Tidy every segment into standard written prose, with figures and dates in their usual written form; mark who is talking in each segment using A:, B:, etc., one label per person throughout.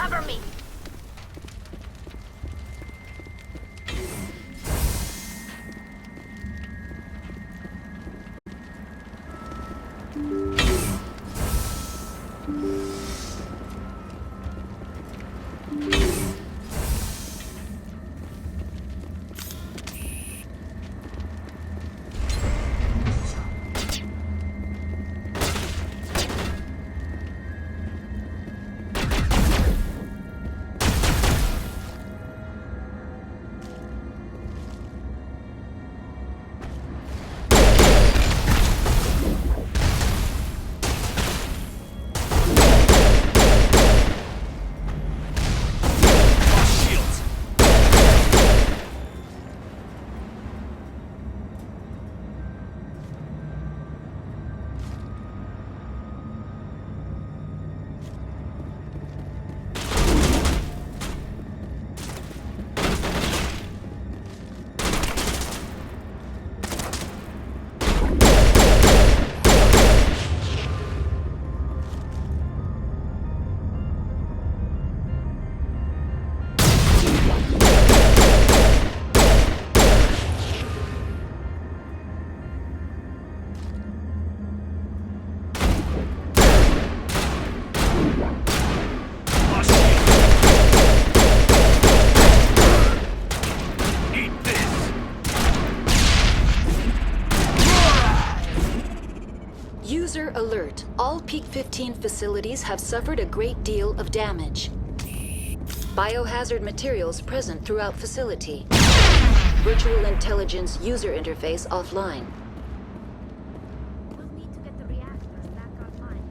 A: Cover me!
B: User alert. All Peak 15 facilities have suffered a great deal of damage. Biohazard materials present throughout facility. Virtual intelligence user interface offline.
A: We'll need to get the reactors back online.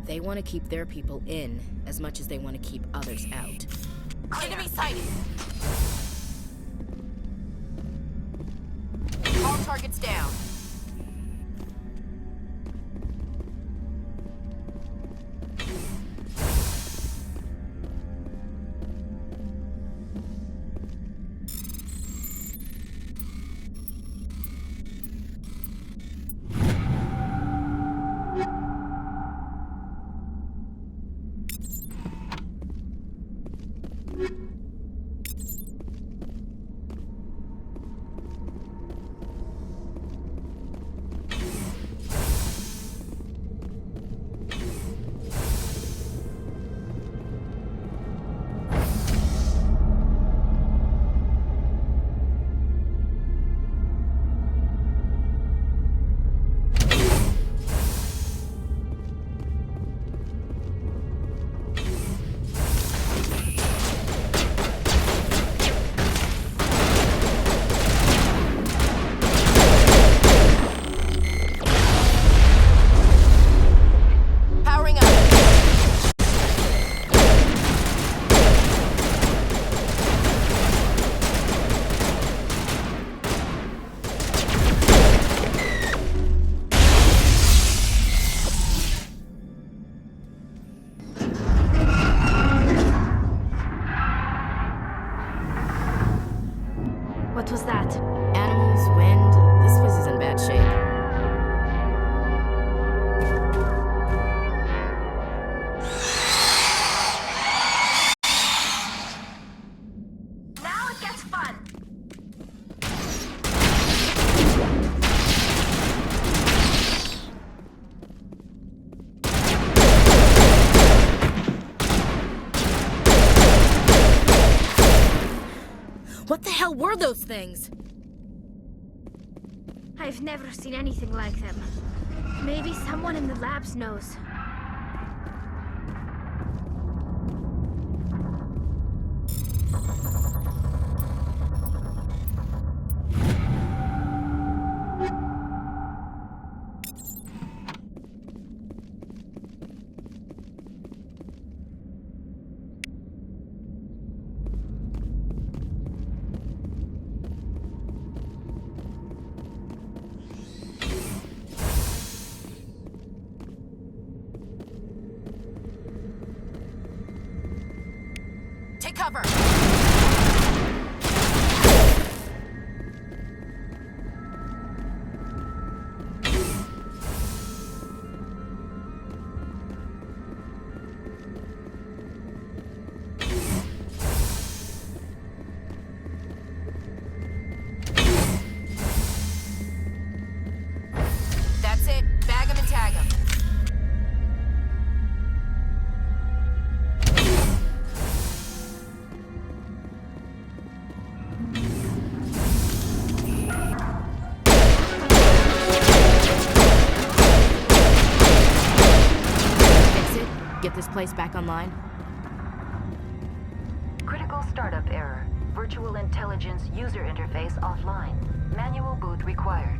C: They want to keep their people in as much as they want to keep others out.
D: Enemy sighted! All targets down.
A: What was that?
C: Animals, wind, this place is in bad shape.
A: Now it gets fun!
C: What the hell were those things?
A: I've never seen anything like them. Maybe someone in the labs knows.
D: Take cover! That's it. Bag 'em and tag 'em.
C: Get this place back online?
B: Critical startup error. Virtual intelligence user interface offline. Manual boot required.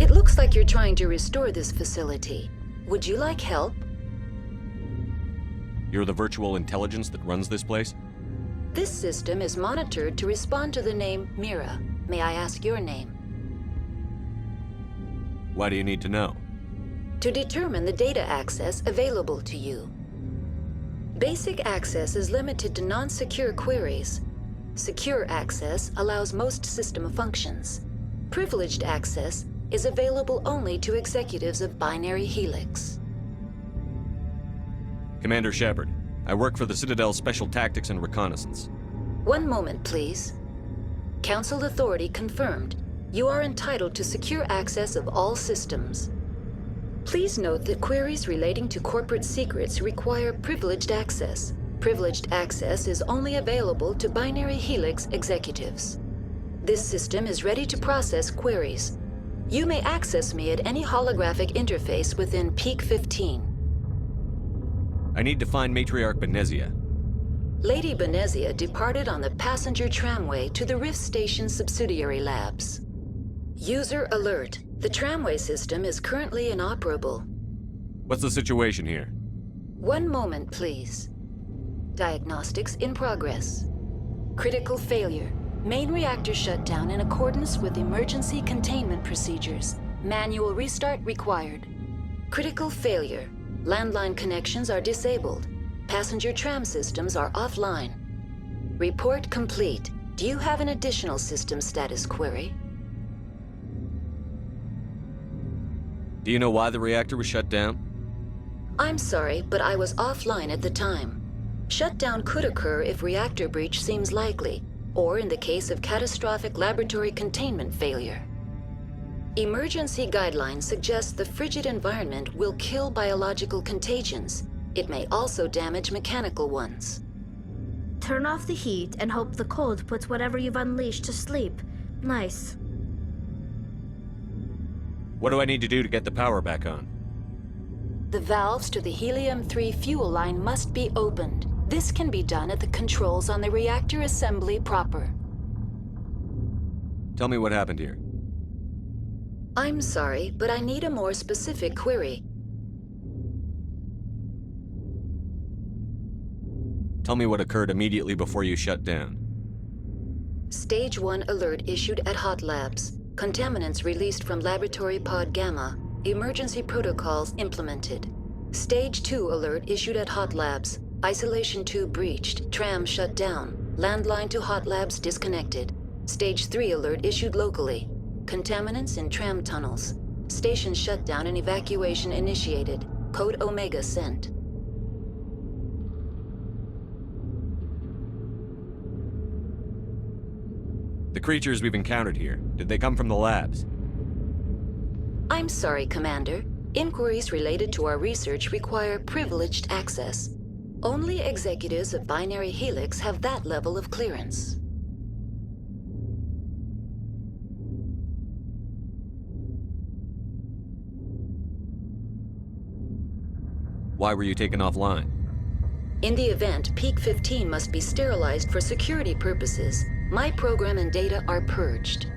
B: It looks like you're trying to restore this facility. Would you like help?
E: You're the virtual intelligence that runs this place?
B: This system is monitored to respond to the name Mira. May I ask your name?
E: Why do you need to know?
B: To determine the data access available to you. Basic access is limited to non-secure queries. Secure access allows most system functions. Privileged access is available only to executives of Binary Helix.
E: Commander Shepard, I work for the Citadel's Special Tactics and Reconnaissance.
B: One moment, please. Council authority confirmed. You are entitled to secure access of all systems. Please note that queries relating to corporate secrets require privileged access. Privileged access is only available to Binary Helix executives. This system is ready to process queries. You may access me at any holographic interface within Peak 15.
E: I need to find Matriarch Benezia.
B: Lady Benezia departed on the passenger tramway to the Rift Station subsidiary labs. User alert. The tramway system is currently inoperable.
E: What's the situation here?
B: One moment, please. Diagnostics in progress. Critical failure. Main reactor shut down in accordance with emergency containment procedures. Manual restart required. Critical failure. Landline connections are disabled. Passenger tram systems are offline. Report complete. Do you have an additional system status query?
E: Do you know why the reactor was shut down?
B: I'm sorry, but I was offline at the time. Shutdown could occur if reactor breach seems likely, or in the case of catastrophic laboratory containment failure. Emergency guidelines suggest the frigid environment will kill biological contagions. It may also damage mechanical ones.
A: Turn off the heat and hope the cold puts whatever you've unleashed to sleep. Nice.
E: What do I need to do to get the power back on?
B: The valves to the helium-3 fuel line must be opened. This can be done at the controls on the reactor assembly proper.
E: Tell me what happened here.
B: I'm sorry, but I need a more specific query.
E: Tell me what occurred immediately before you shut down.
B: Stage 1 alert issued at Hot Labs. Contaminants released from Laboratory Pod Gamma. Emergency protocols implemented. Stage 2 alert issued at Hot Labs. Isolation tube breached. Tram shut down. Landline to Hot Labs disconnected. Stage 3 alert issued locally. Contaminants in tram tunnels. Station shutdown and evacuation initiated. Code Omega sent.
E: The creatures we've encountered here, did they come from the labs?
B: I'm sorry, Commander. Inquiries related to our research require privileged access. Only executives of Binary Helix have that level of clearance.
E: Why were you taken offline?
B: In the event, Peak 15 must be sterilized for security purposes. My program and data are purged.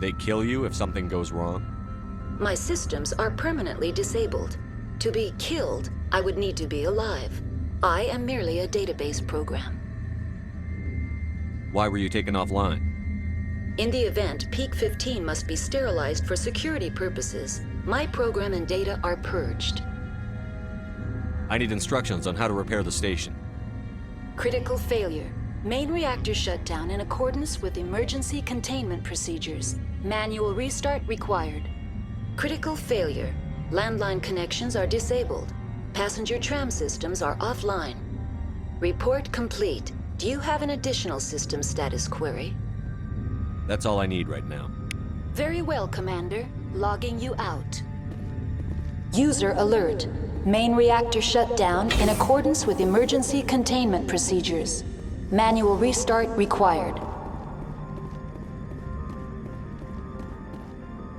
E: They kill you if something goes wrong?
B: My systems are permanently disabled. To be killed, I would need to be alive. I am merely a database program.
E: Why were you taken offline?
B: In the event, Peak 15 must be sterilized for security purposes. My program and data are purged.
E: I need instructions on how to repair the station.
B: Critical failure. Main reactor shut down in accordance with emergency containment procedures. Manual restart required. Critical failure. Landline connections are disabled. Passenger tram systems are offline. Report complete. Do you have an additional system status query?
E: That's all I need right now.
B: Very well, Commander. Logging you out. User alert. Main reactor shut down in accordance with emergency containment procedures. Manual restart required.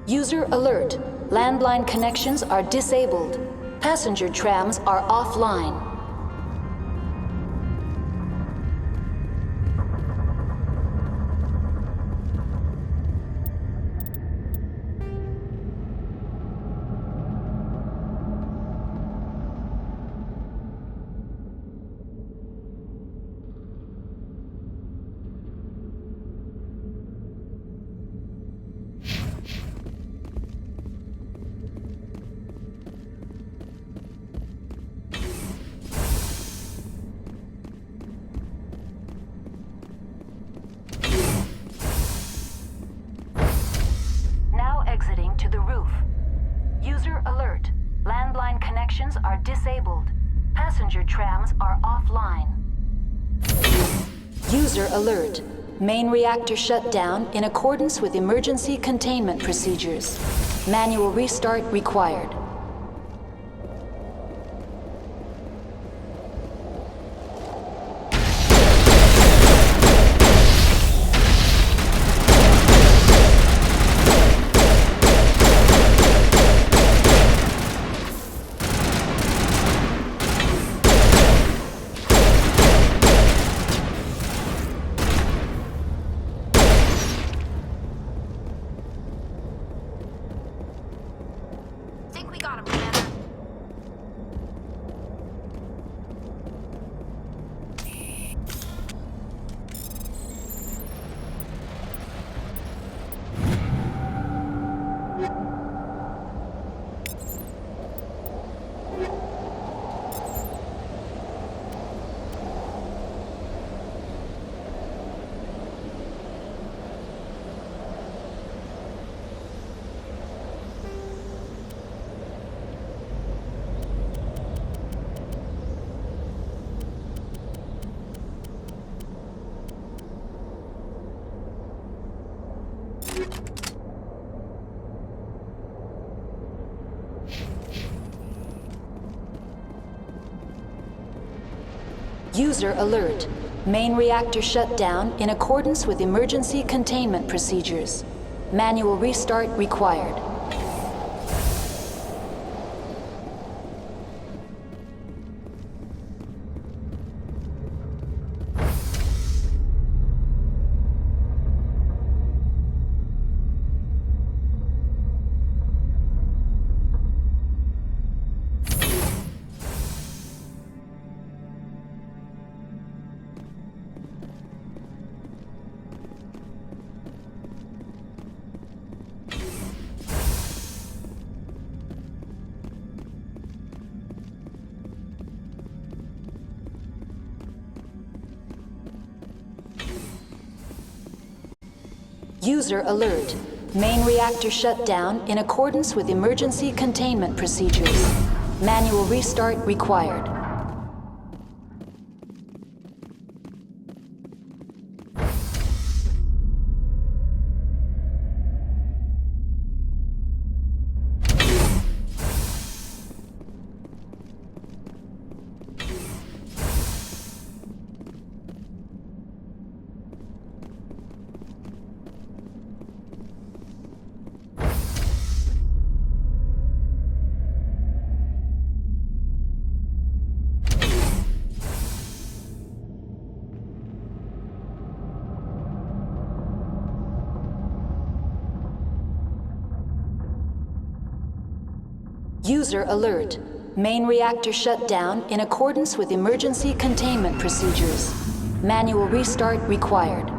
B: User alert. Landline connections are disabled. Passenger trams are offline. Exiting to the roof. User alert. Landline connections are disabled. Passenger trams are offline. User alert. Main reactor shut down in accordance with emergency containment procedures. Manual restart required.
A: Think we got him, Commander.
B: User alert. Main reactor shut down in accordance with emergency containment procedures. Manual restart required. User alert. Main reactor shut down in accordance with emergency containment procedures. Manual restart required. User alert. Main reactor shut down in accordance with emergency containment procedures. Manual restart required.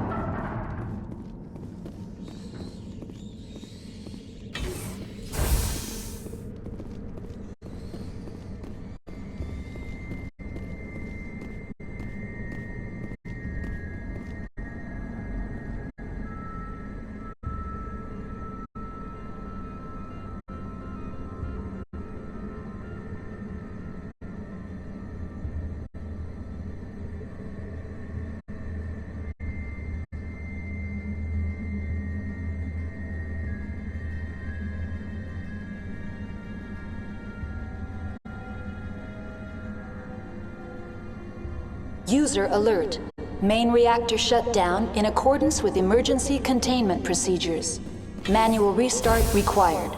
B: User alert. Main reactor shut down in accordance with emergency containment procedures. Manual restart required.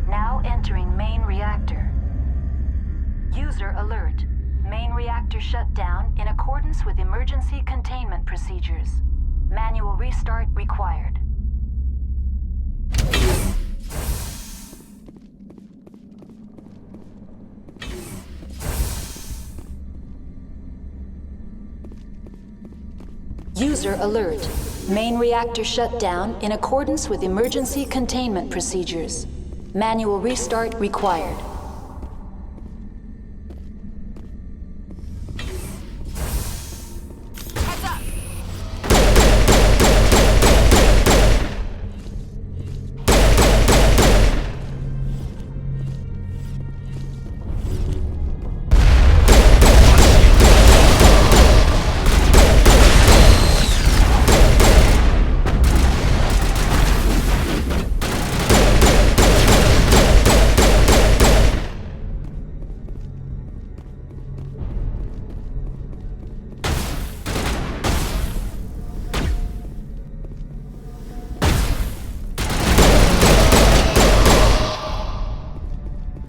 B: Now entering main reactor. User alert. Main reactor shut down in accordance with emergency containment procedures. Manual restart required. User alert. Main reactor shut down in accordance with emergency containment procedures. Manual restart required.
D: Heads up!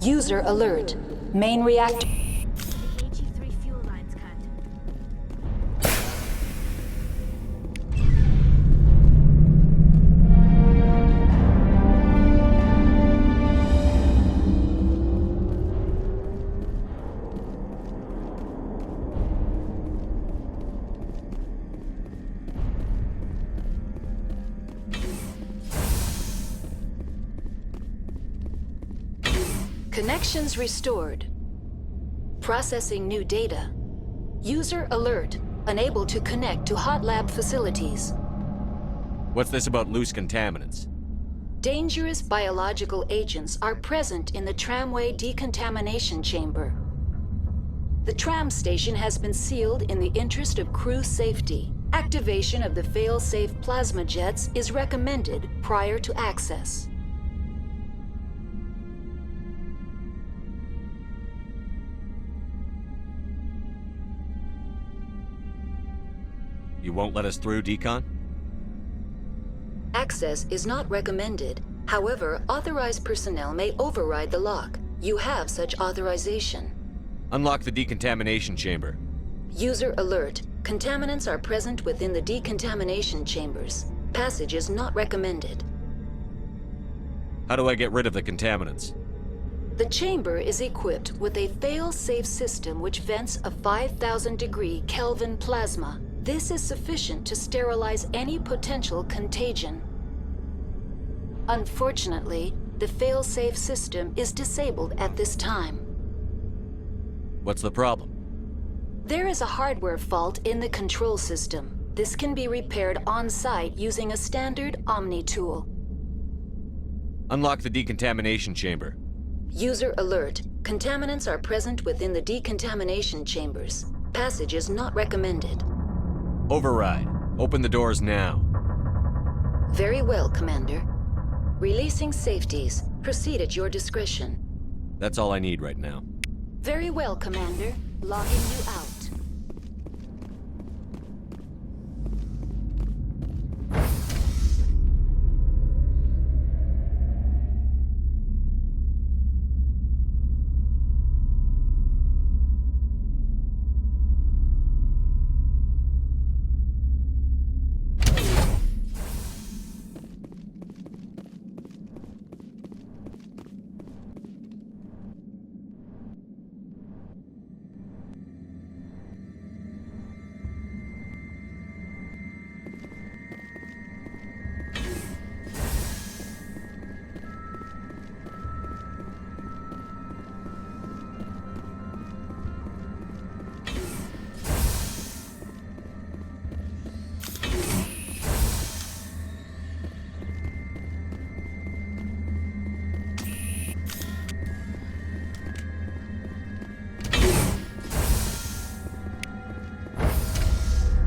B: User alert. Main reactor.
A: AG3 fuel lines cut.
B: Connections restored. Processing new data. User alert. Unable to connect to hot lab facilities.
E: What's this about loose contaminants?
B: Dangerous biological agents are present in the tramway decontamination chamber. The tram station has been sealed in the interest of crew safety. Activation of the fail-safe plasma jets is recommended prior to access.
E: You won't let us through, Decon?
B: Access is not recommended. However, authorized personnel may override the lock. You have such authorization.
E: Unlock the decontamination chamber.
B: User alert. Contaminants are present within the decontamination chambers. Passage is not recommended.
E: How do I get rid of the contaminants?
B: The chamber is equipped with a fail-safe system which vents a 5,000-degree Kelvin plasma. This is sufficient to sterilize any potential contagion. Unfortunately, the fail-safe system is disabled at this time.
E: What's the problem?
B: There is a hardware fault in the control system. This can be repaired on-site using a standard Omni tool.
E: Unlock the decontamination chamber.
B: User alert. Contaminants are present within the decontamination chambers. Passage is not recommended.
E: Override. Open the doors now.
B: Very well, Commander. Releasing safeties. Proceed at your discretion.
E: That's all I need right now.
B: Very well, Commander. Logging you out.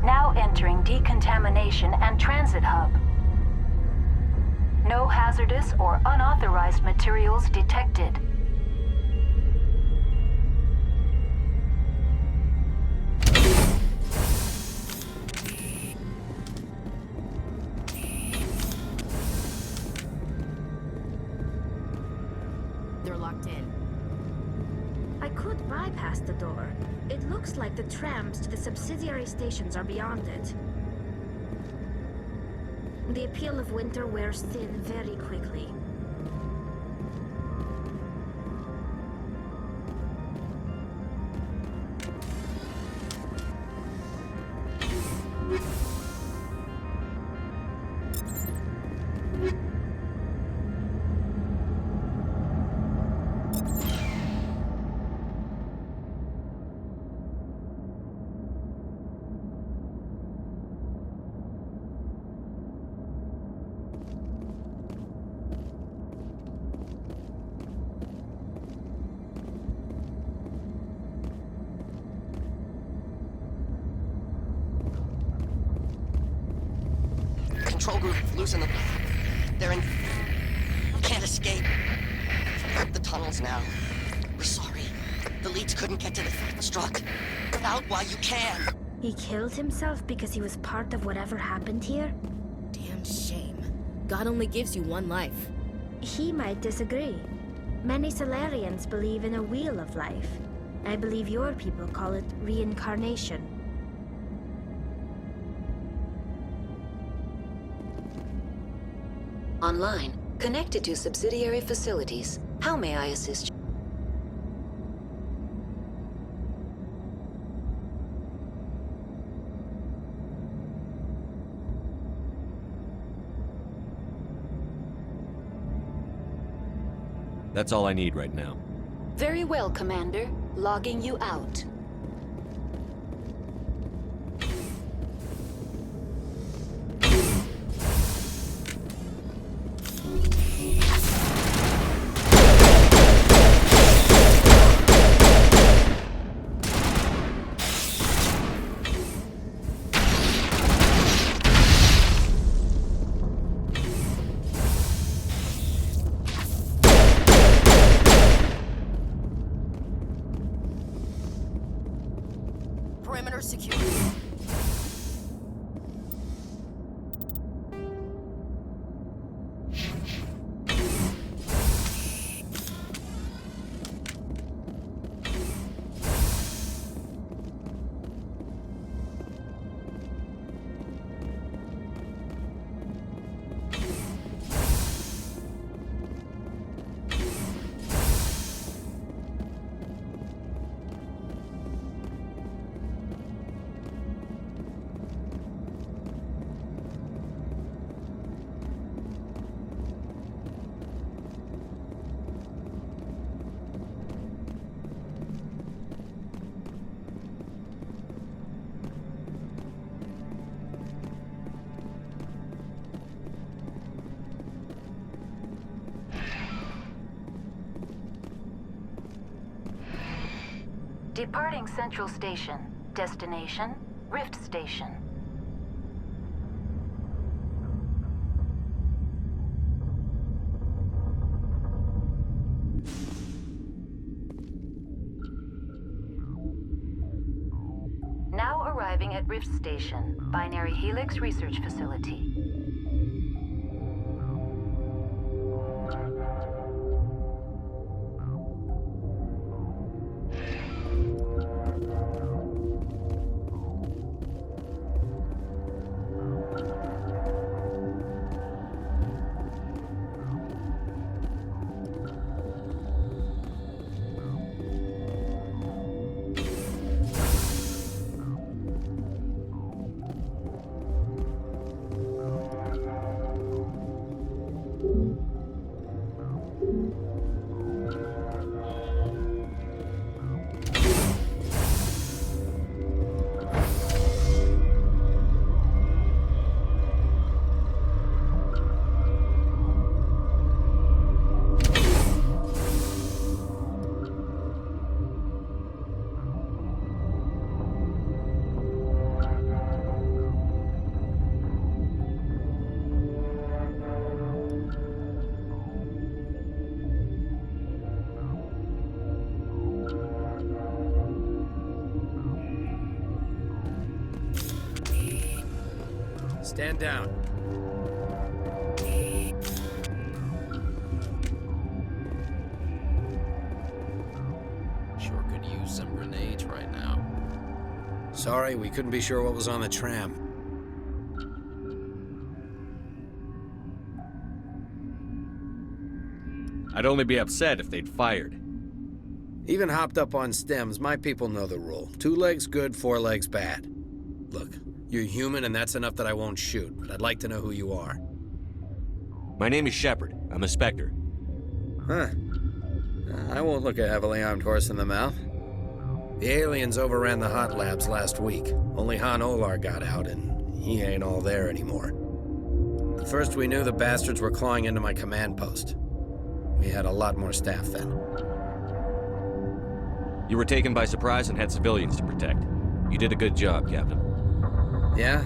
B: Now entering decontamination and transit hub. No hazardous or unauthorized materials detected.
C: They're locked in.
A: I could bypass the door. It looks like the trams to the subsidiary stations are beyond it. The appeal of winter wears thin very quickly.
F: Control group, losing them. They're in... Can't escape. The tunnels now. We're sorry. The leads couldn't get to the struck. Get out while you can.
A: He killed himself because he was part of whatever happened here?
C: Damn shame. God only gives you one life.
A: He might disagree. Many Solarians believe in a wheel of life. I believe your people call it reincarnation.
B: Online. Connected to subsidiary facilities. How may I assist you?
E: That's all I need right now.
B: Very well, Commander. Logging you out.
D: Perimeter secure. Departing Central Station.
B: Destination, Rift Station. Now arriving at Rift Station, Binary Helix Research Facility.
G: Stand down.
H: Sure could use some grenades right now.
G: Sorry, we couldn't be sure what was on the tram.
E: I'd only be upset if they'd fired.
G: Even hopped up on stems, my people know the rule. 2 legs good, 4 legs bad. Look, you're human and that's enough that I won't shoot, but I'd like to know who you are.
E: My name is Shepard. I'm a Spectre.
G: Huh. I won't look a heavily armed horse in the mouth. The aliens overran the hot labs last week. Only Han Olar got out, and he ain't all there anymore. The first we knew, the bastards were clawing into my command post. We had a lot more staff then.
E: You were taken by surprise and had civilians to protect. You did a good job, Captain.
G: Yeah?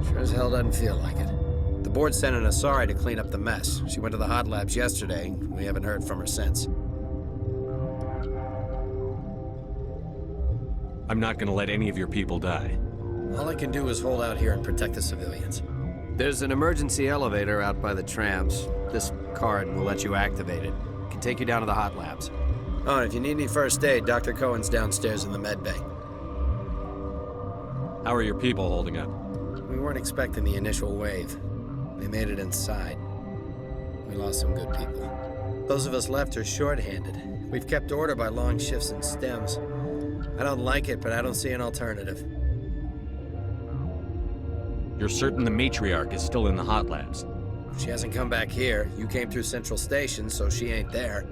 G: Sure as hell doesn't feel like it. The board sent an Asari to clean up the mess. She went to the hot labs yesterday. We haven't heard from her since.
E: I'm not gonna let any of your people die.
G: All I can do is hold out here and protect the civilians. There's an emergency elevator out by the trams. This card will let you activate it. It can take you down to the hot labs. Oh, and if you need any first aid, Dr. Cohen's downstairs in the med bay.
E: How are your people holding up?
G: We weren't expecting the initial wave. They made it inside. We lost some good people. Those of us left are short-handed. We've kept order by long shifts and stems. I don't like it, but I don't see an alternative.
E: You're certain the matriarch is still in the hot labs?
G: She hasn't come back here. You came through Central Station, so she ain't there.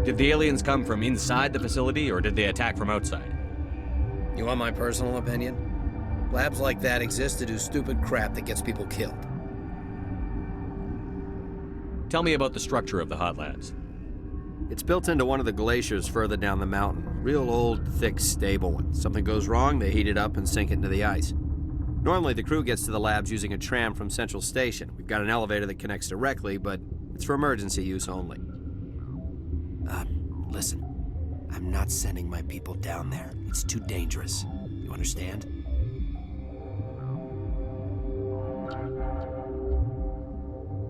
E: Did the aliens come from inside the facility, or did they attack from outside?
G: You want my personal opinion? Labs like that exist to do stupid crap that gets people killed.
E: Tell me about the structure of the hot labs.
G: It's built into one of the glaciers further down the mountain. Real old, thick, stable one. Something goes wrong, they heat it up and sink it into the ice. Normally, the crew gets to the labs using a tram from Central Station. We've got an elevator that connects directly, but it's for emergency use only. Listen. I'm not sending my people down there. It's too dangerous. You understand?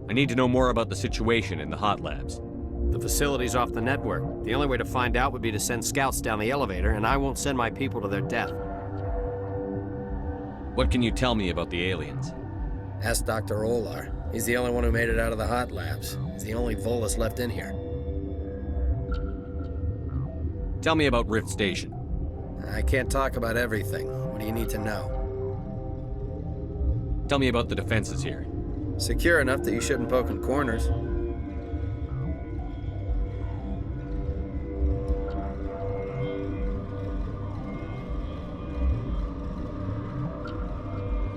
E: I need to know more about the situation in the hot labs.
G: The facility's off the network. The only way to find out would be to send scouts down the elevator, and I won't send my people to their death.
E: What can you tell me about the aliens?
G: Ask Dr. Olar. He's the only one who made it out of the hot labs. He's the only Volus left in here.
E: Tell me about Rift Station.
G: I can't talk about everything. What do you need to know?
E: Tell me about the defenses here.
G: Secure enough that you shouldn't poke in corners.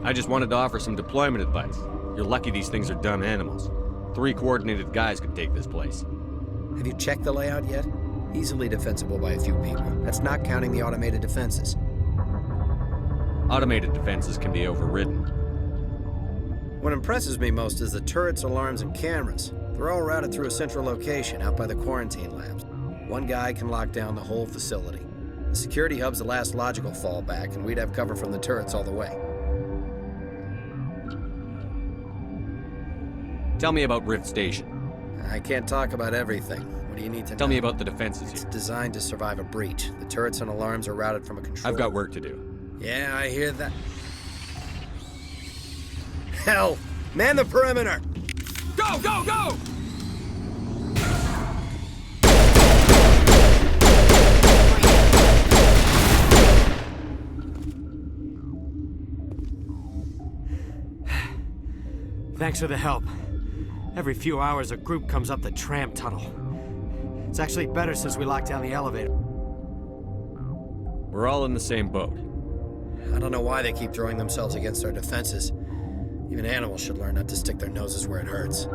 E: I just wanted to offer some deployment advice. You're lucky these things are dumb animals. 3 coordinated guys could take this place.
G: Have you checked the layout yet? Easily defensible by a few people. That's not counting the automated defenses.
E: Automated defenses can be overridden.
G: What impresses me most is the turrets, alarms, and cameras. They're all routed through a central location out by the quarantine labs. One guy can lock down the whole facility. The security hub's the last logical fallback, and we'd have cover from the turrets all the way.
E: Tell me about Rift Station.
G: I can't talk about everything. What do you need to know?
E: Tell me about the defenses
G: It's
E: here.
G: designed to survive a breach. The turrets and alarms are routed from a control...
E: I've got work to do.
G: Yeah, I hear that. Hell! Man the perimeter!
E: Go, go, go!
I: Thanks for the help. Every few hours, a group comes up the tram tunnel. It's actually better since we locked down the elevator.
E: We're all in the same boat.
G: I don't know why they keep throwing themselves against our defenses. Even animals should learn not to stick their noses where it hurts.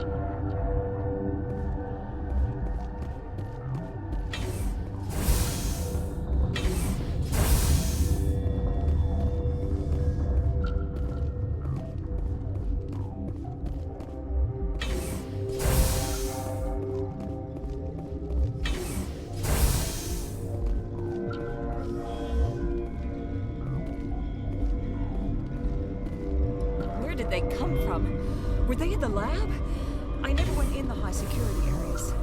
J: Where did they come from? Were they in the lab? I never went in the high security areas.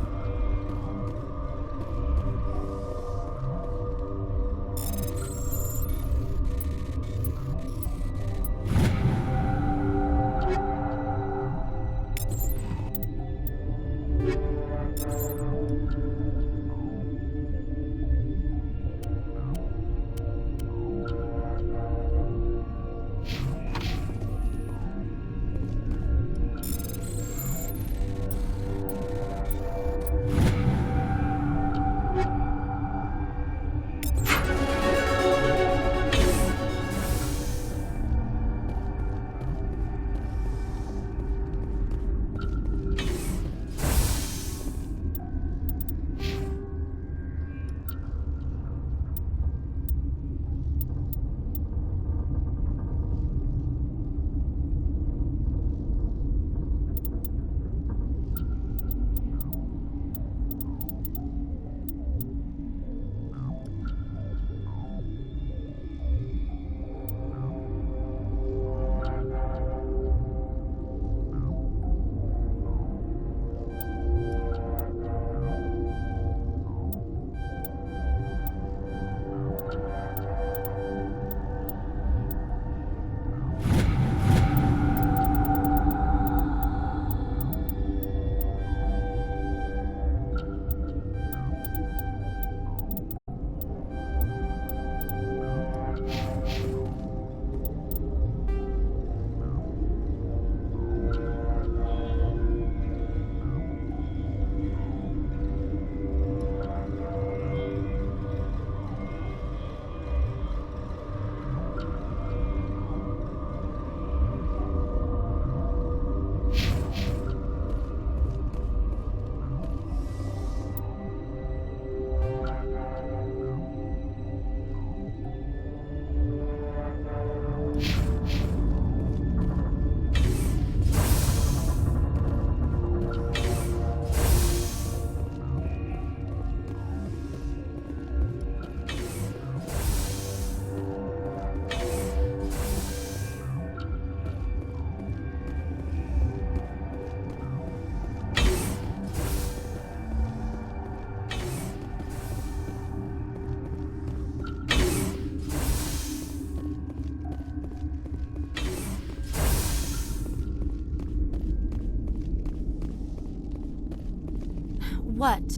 K: What?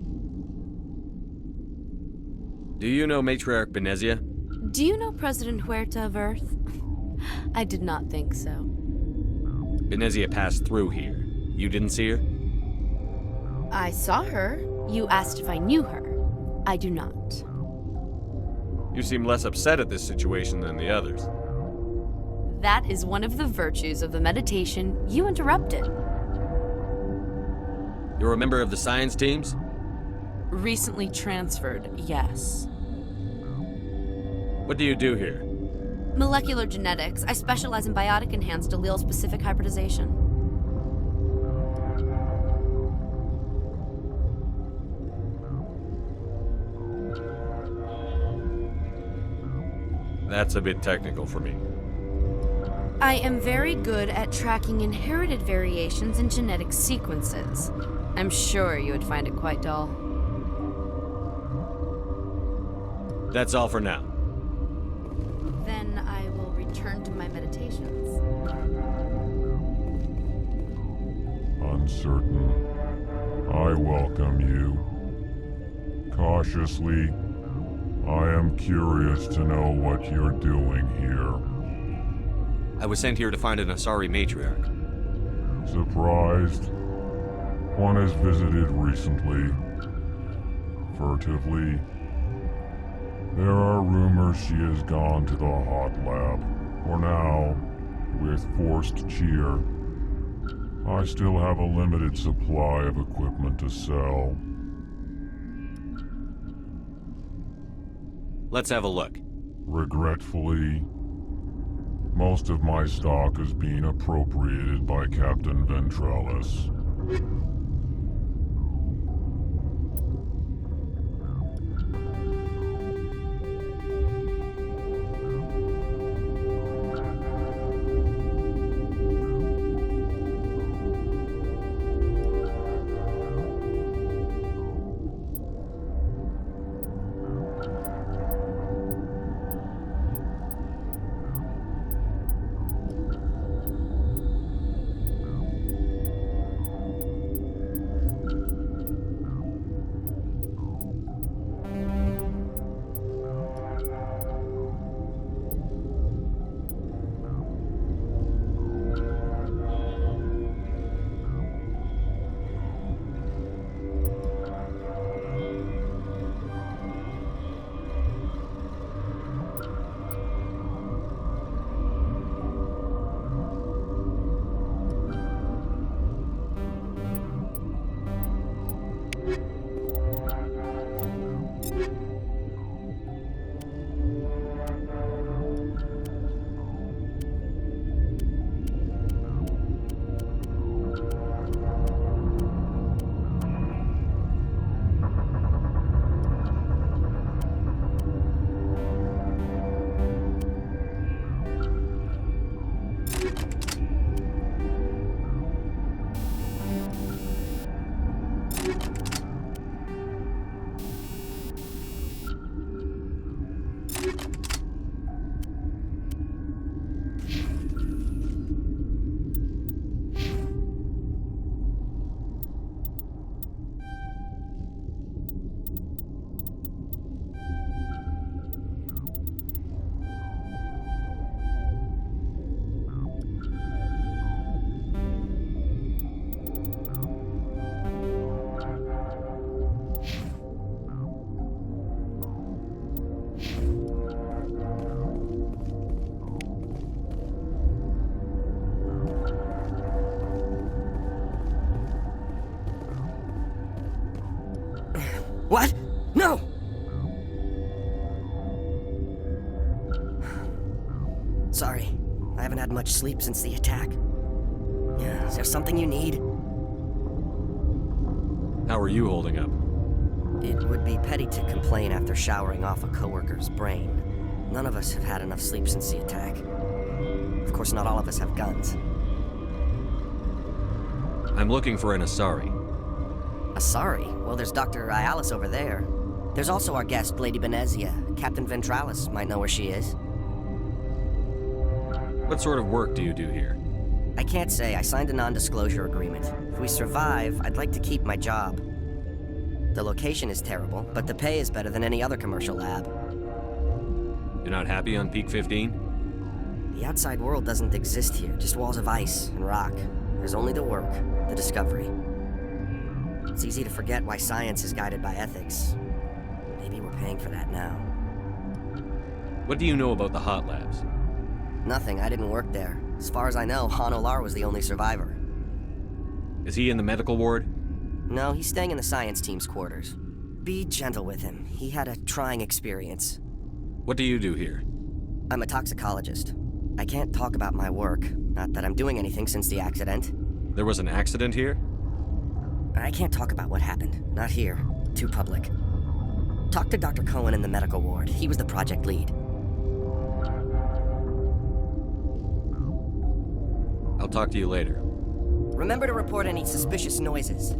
E: Do you know Matriarch Benezia?
K: Do you know President Huerta of Earth? I did not think so.
E: Benezia passed through here. You didn't see her?
K: I saw her. You asked if I knew her. I do not.
E: You seem less upset at this situation than the others.
K: That is one of the virtues of the meditation you interrupted.
E: You're a member of the science teams?
L: Recently transferred, yes.
E: What do you do here?
K: Molecular genetics. I specialize in biotic-enhanced allele-specific hybridization.
E: That's a bit technical for me.
K: I am very good at tracking inherited variations in genetic sequences. I'm sure you would find it quite dull.
E: That's all for now.
K: Then I will return to my meditations.
M: Uncertain. I welcome you. Cautiously, I am curious to know what you're doing here.
E: I was sent here to find an Asari matriarch.
M: Surprised? One has visited recently. Furtively. There are rumors she has gone to the hot lab. For now, with forced cheer, I still have a limited supply of equipment to sell.
E: Let's have a look.
M: Regretfully, most of my stock is being appropriated by Captain Ventralis.
F: What? No! Sorry, I haven't had much sleep since the attack. Yeah, is there something you need?
E: How are you holding up?
F: It would be petty to complain after showering off a coworker's brain. None of us have had enough sleep since the attack. Of course, not all of us have guns.
E: I'm looking for an Asari.
F: Asari? Well, there's Dr. Ayalis over there. There's also our guest, Lady Benezia. Captain Ventralis might know where she is.
E: What sort of work do you do here?
F: I can't say. I signed a non-disclosure agreement. If we survive, I'd like to keep my job. The location is terrible, but the pay is better than any other commercial lab.
E: You're not happy on Peak 15?
F: The outside world doesn't exist here, just walls of ice and rock. There's only the work, the discovery. It's easy to forget why science is guided by ethics. Maybe we're paying for that now.
E: What do you know about the hot labs?
F: Nothing, I didn't work there. As far as I know, Han Olar was the only survivor.
E: Is he in the medical ward?
F: No, he's staying in the science team's quarters. Be gentle with him. He had a trying experience.
E: What do you do here?
F: I'm a toxicologist. I can't talk about my work. Not that I'm doing anything since the accident.
E: There was an accident here?
F: I can't talk about what happened. Not here. Too public. Talk to Dr. Cohen in the medical ward. He was the project lead.
E: I'll talk to you later.
F: Remember to report any suspicious noises.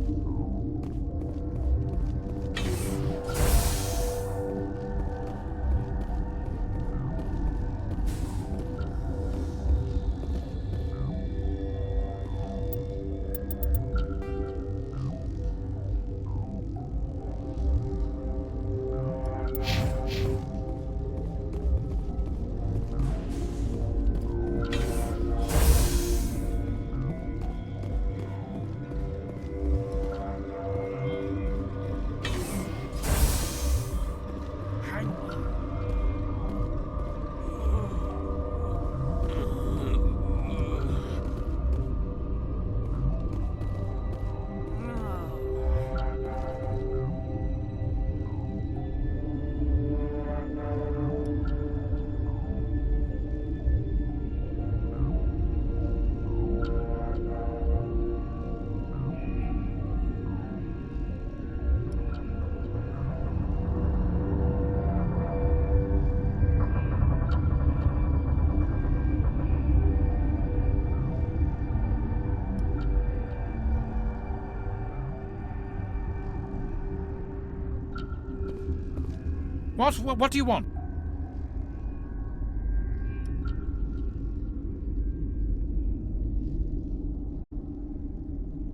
N: What do you want?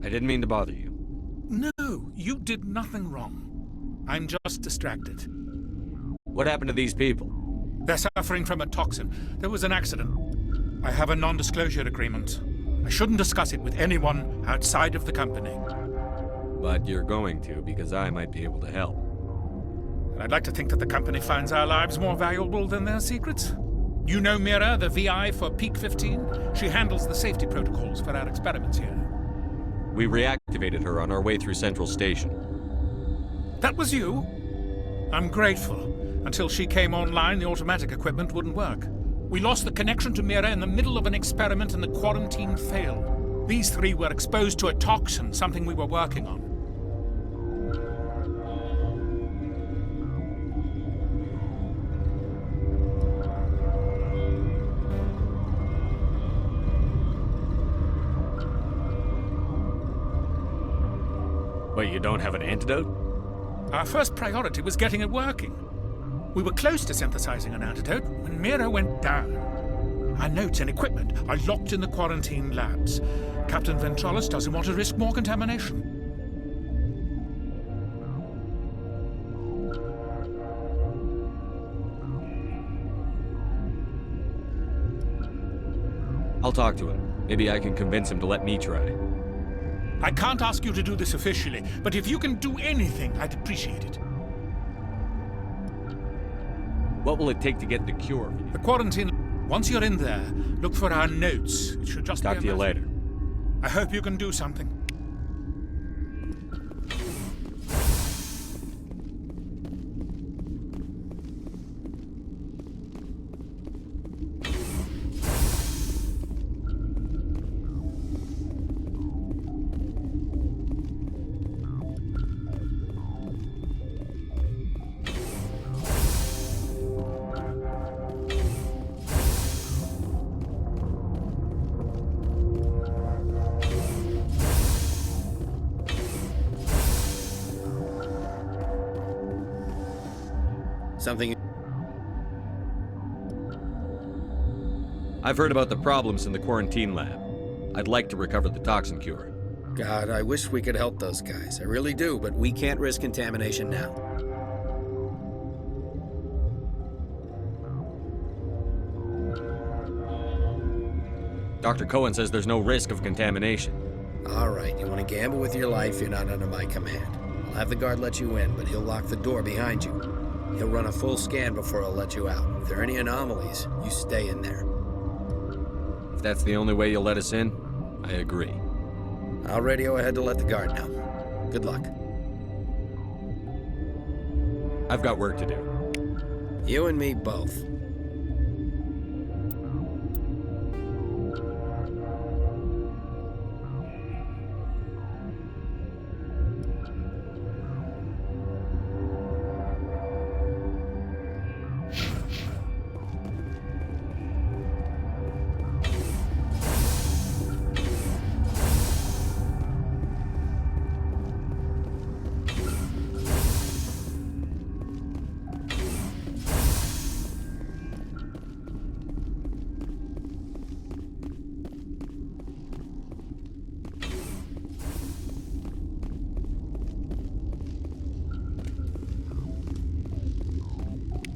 E: I didn't mean to bother you.
N: No, you did nothing wrong. I'm just distracted.
E: What happened to these people?
N: They're suffering from a toxin. There was an accident. I have a non-disclosure agreement. I shouldn't discuss it with anyone outside of the company.
E: But you're going to, because I might be able to help.
N: And I'd like to think that the company finds our lives more valuable than their secrets. You know Mira, the VI for Peak 15? She handles the safety protocols for our experiments here.
E: We reactivated her on our way through Central Station.
N: That was you? I'm grateful. Until she came online, the automatic equipment wouldn't work. We lost the connection to Mira in the middle of an experiment and the quarantine failed. These three were exposed to a toxin, something we were working on.
E: But you don't have an antidote?
N: Our first priority was getting it working. We were close to synthesizing an antidote when Mira went down. Our notes and equipment are locked in the quarantine labs. Captain Ventralis doesn't want to risk more contamination.
E: I'll talk to him. Maybe I can convince him to let me try.
N: I can't ask you to do this officially, but if you can do anything, I'd appreciate it.
E: What will it take to get the cure?
N: The quarantine... Once you're in there, look for our notes. It should just
E: talk to you later.
N: I hope you can do something.
G: Something...
E: I've heard about the problems in the quarantine lab. I'd like to recover the toxin cure.
G: God, I wish we could help those guys. I really do, but we can't risk contamination now.
E: Dr. Cohen says there's no risk of contamination.
G: All right, you want to gamble with your life, you're not under my command. I'll have the guard let you in, but he'll lock the door behind you. He'll run a full scan before he'll let you out. If there are any anomalies, you stay in there.
E: If that's the only way you'll let us in, I agree.
G: I'll radio ahead to let the guard know. Good luck.
E: I've got work to do.
G: You and me both.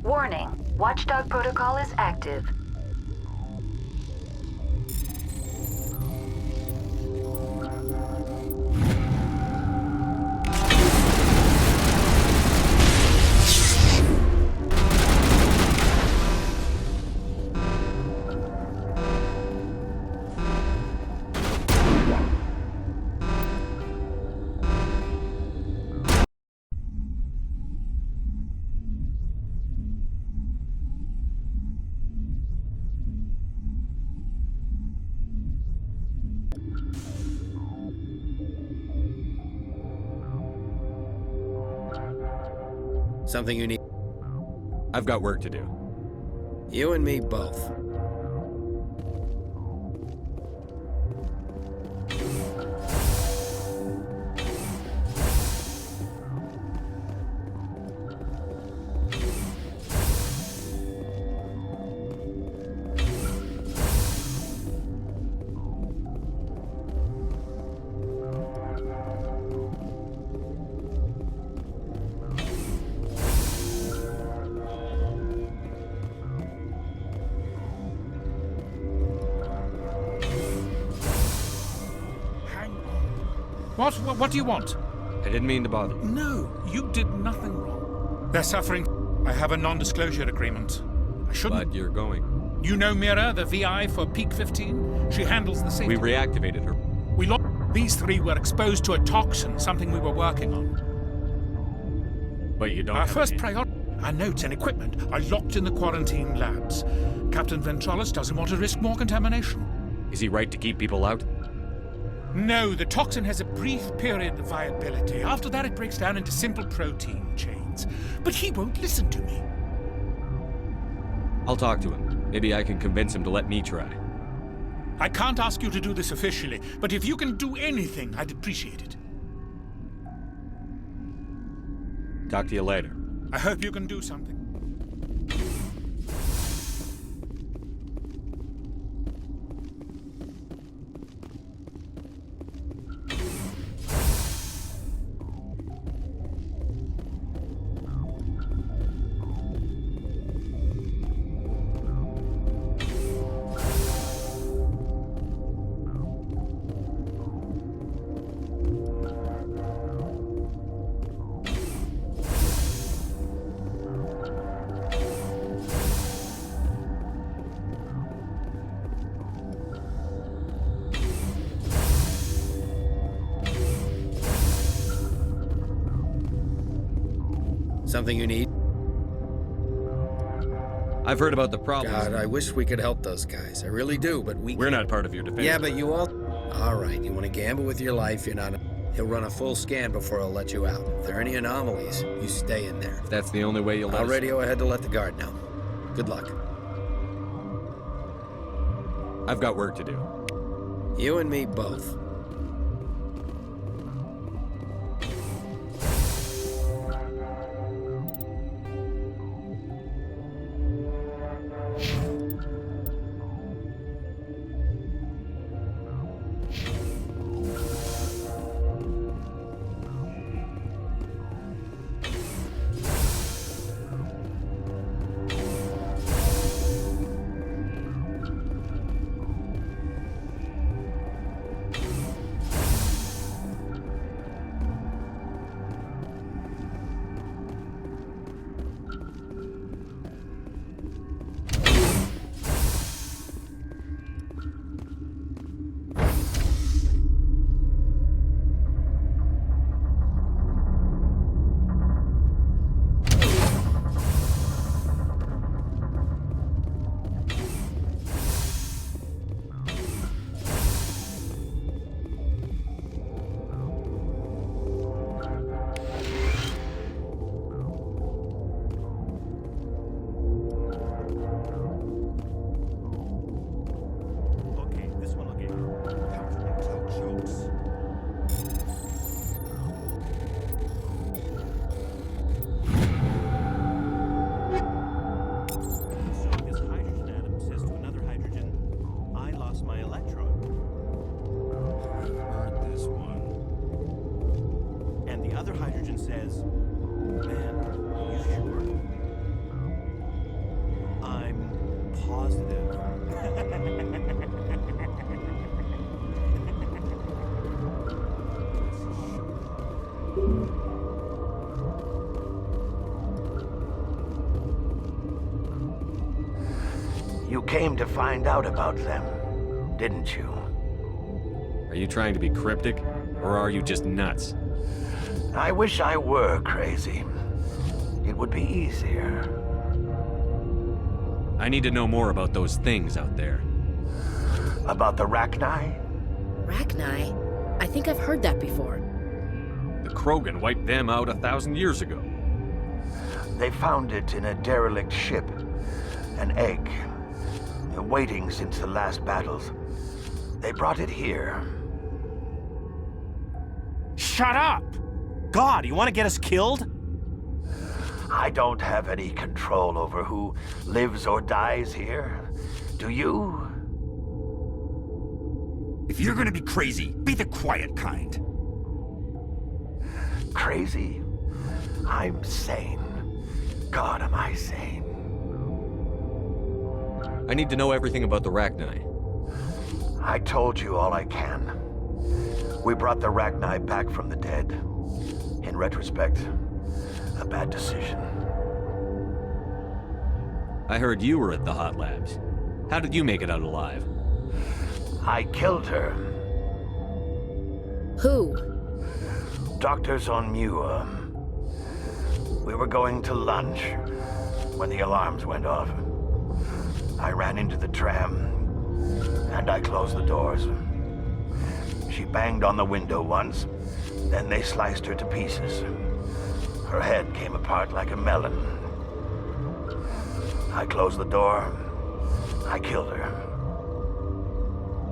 B: Warning. Watchdog protocol is active.
G: Something you need.
E: I've got work to do.
G: You and me both.
N: What do you want?
E: I didn't mean to bother.
N: No, you did nothing wrong. They're suffering. I have a non-disclosure agreement. I shouldn't.
E: But you're going.
N: You know Mira, the VI for Peak 15? She handles the safety.
E: We reactivated her.
N: We lost. These three were exposed to a toxin, something we were working on.
E: But you don't
N: Our
E: have
N: first
E: any.
N: priority, our notes and equipment are locked in the quarantine labs. Captain Ventralis doesn't want to risk more contamination.
E: Is he right to keep people out?
N: No, the toxin has a brief period of viability. After that, it breaks down into simple protein chains. But he won't listen to me.
E: I'll talk to him. Maybe I can convince him to let me try.
N: I can't ask you to do this officially, but if you can do anything, I'd appreciate it.
E: Talk to you later.
N: I hope you can do something.
G: Something you need?
E: I've heard about the problems.
G: God, I wish we could help those guys. I really do, but
E: We're not part of your defense.
G: Yeah, but you all... All right, you want to gamble with your life, you're not... He'll run a full scan before he'll let you out. If there are any anomalies, you stay in there.
E: If that's the only way you'll let
G: I'll
E: us...
G: radio ahead to let the guard know. Good luck.
E: I've got work to do.
G: You and me both.
O: other hydrogen says, man, are you sure? I'm positive.
P: You came to find out about them, didn't you?
E: Are you trying to be cryptic, or are you just nuts?
P: I wish I were crazy. It would be easier.
E: I need to know more about those things out there.
P: About the Rachni?
C: Rachni? I think I've heard that before.
E: The Krogan wiped them out 1,000 years ago.
P: They found it in a derelict ship. An egg. Waiting since the last battles. They brought it here.
O: Shut up! God, you want to get us killed?
P: I don't have any control over who lives or dies here. Do you?
O: If you're gonna be crazy, be the quiet kind.
P: Crazy? I'm sane. God, am I sane.
E: I need to know everything about the Rachni.
P: I told you all I can. We brought the Rachni back from the dead. In retrospect, a bad decision.
E: I heard you were at the hot labs. How did you make it out alive?
P: I killed her.
C: Who?
P: Doctors on Muir. We were going to lunch when the alarms went off. I ran into the tram, and I closed the doors. She banged on the window once, then they sliced her to pieces. Her head came apart like a melon. I closed the door. I killed her.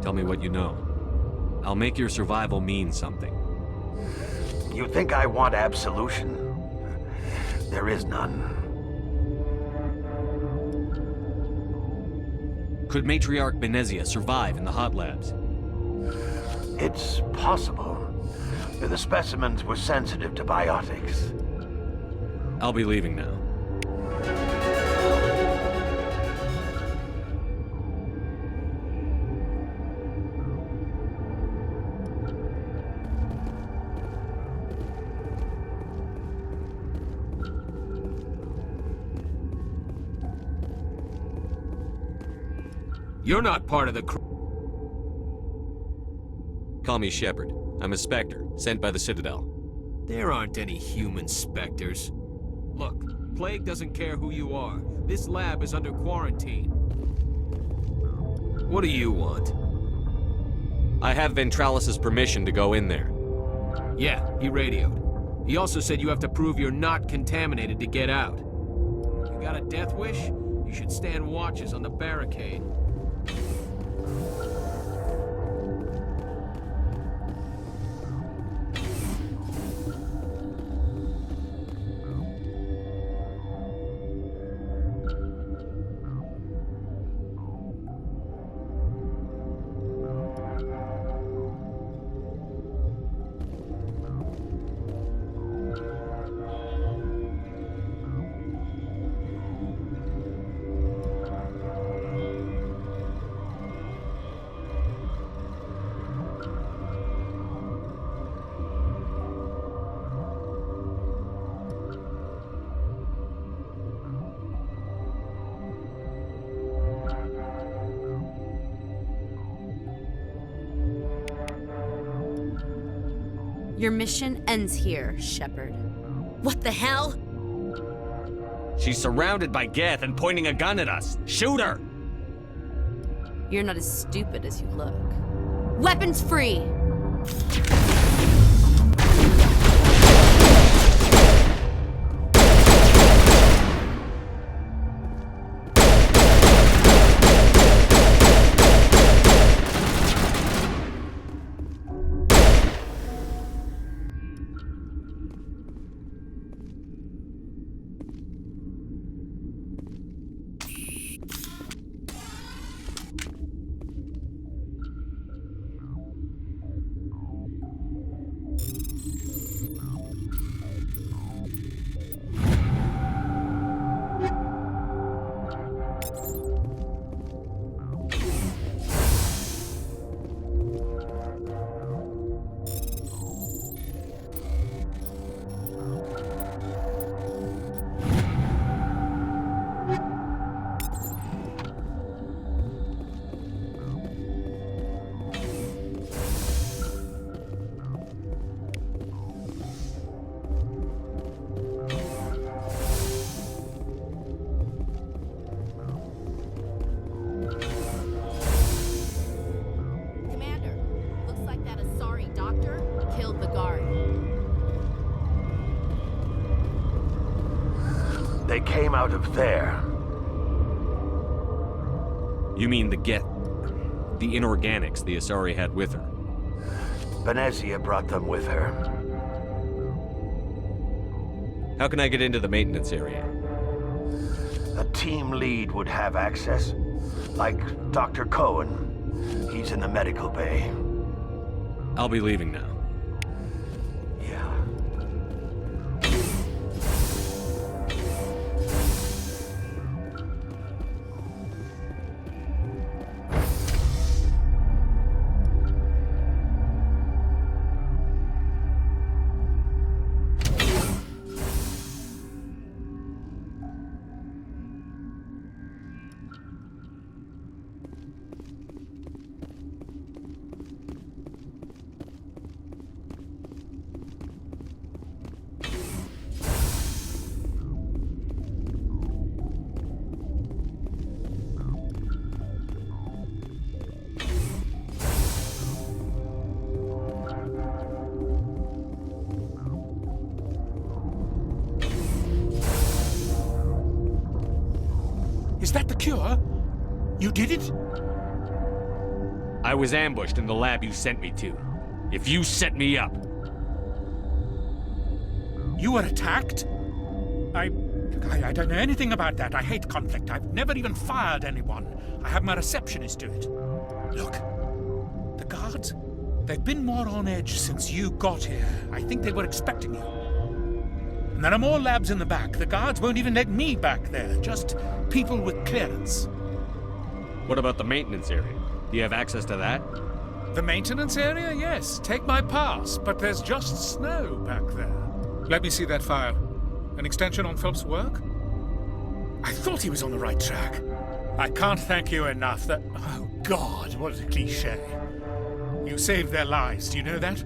E: Tell me what you know. I'll make your survival mean something.
P: You think I want absolution? There is none.
E: Could Matriarch Benezia survive in the hot labs?
P: It's possible. The specimens were sensitive to biotics.
E: I'll be leaving now.
Q: You're not part of the
E: Call me Shepard. I'm a Spectre, sent by the Citadel.
Q: There aren't any human specters. Look, Plague doesn't care who you are. This lab is under quarantine. What do you want?
E: I have Ventralis's permission to go in there.
Q: Yeah, he radioed. He also said you have to prove you're not contaminated to get out. You got a death wish? You should stand watches on the barricade.
K: Your mission ends here, Shepard.
C: What the hell?
E: She's surrounded by Geth and pointing a gun at us. Shoot her!
K: You're not as stupid as you look. Weapons free!
P: They came out of there.
E: You mean the inorganics the Asari had with her?
P: Benezia brought them with her.
E: How can I get into the maintenance area?
P: A team lead would have access, like Dr. Cohen. He's in the medical bay.
E: I'll be leaving now.
N: Is that the cure? You did it?
E: I was ambushed in the lab you sent me to. If you set me up...
N: You were attacked? I don't know anything about that. I hate conflict. I've never even fired anyone. I have my receptionist do it. Look, the guards, they've been more on edge since you got here. I think they were expecting you. And there are more labs in the back. The guards won't even let me back there. Just people with clearance.
E: What about the maintenance area? Do you have access to that?
N: The maintenance area? Yes. Take my pass. But there's just snow back there. Let me see that file. An extension on Phelps' work? I thought he was on the right track. I can't thank you enough that... Oh, God, what a cliché. You saved their lives. Do you know that?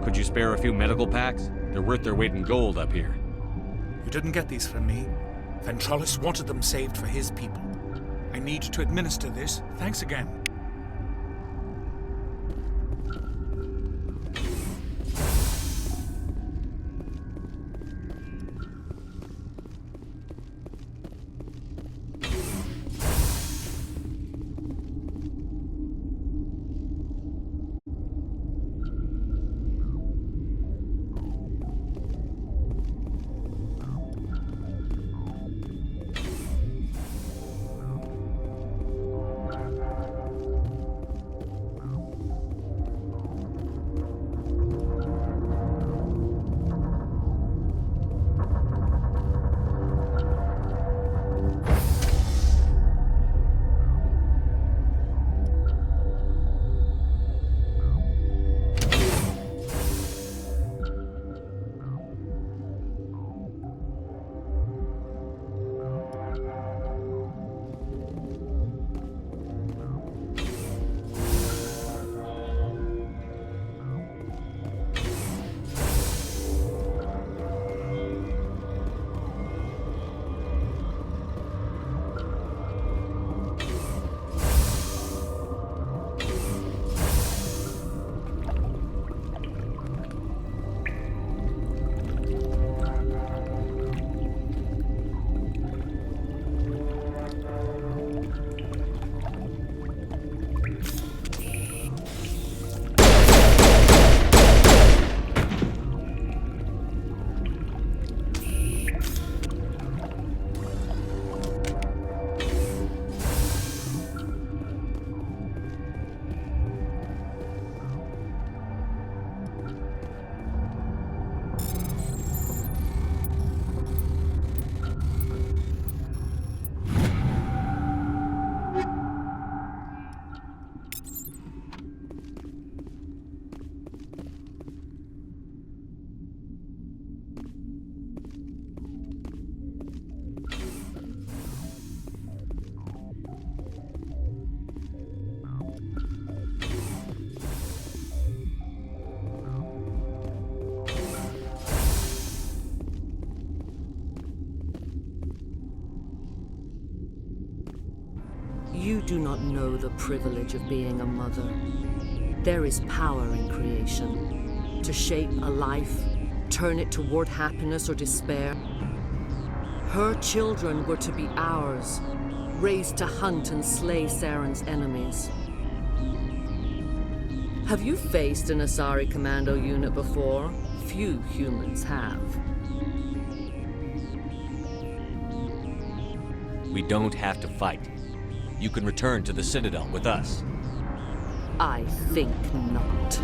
E: Could you spare a few medical packs? They're worth their weight in gold up here.
N: You didn't get these from me. Ventralis wanted them saved for his people. I need to administer this. Thanks again.
R: do not know the privilege of being a mother. There is power in creation. To shape a life, turn it toward happiness or despair. Her children were to be ours, raised to hunt and slay Saren's enemies. Have you faced an Asari commando unit before? Few humans have.
E: We don't have to fight. You can return to the Citadel with us.
R: I think not.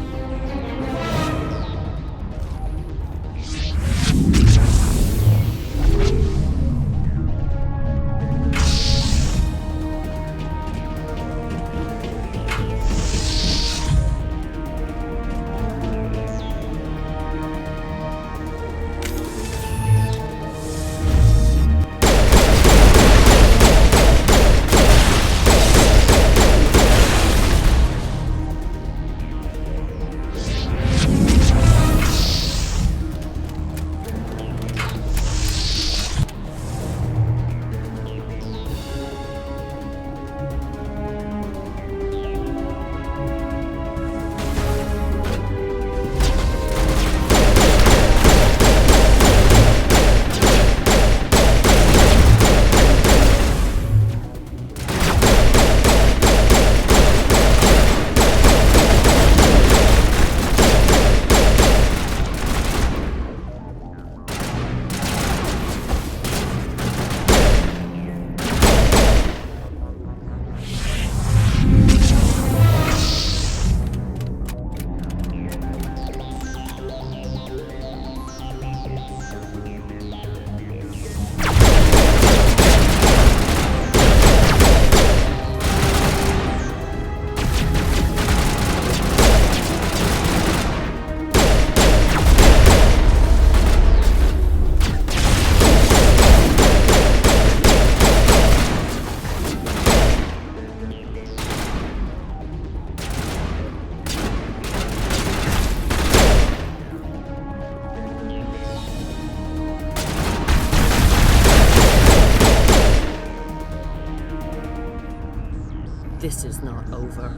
R: This is not over.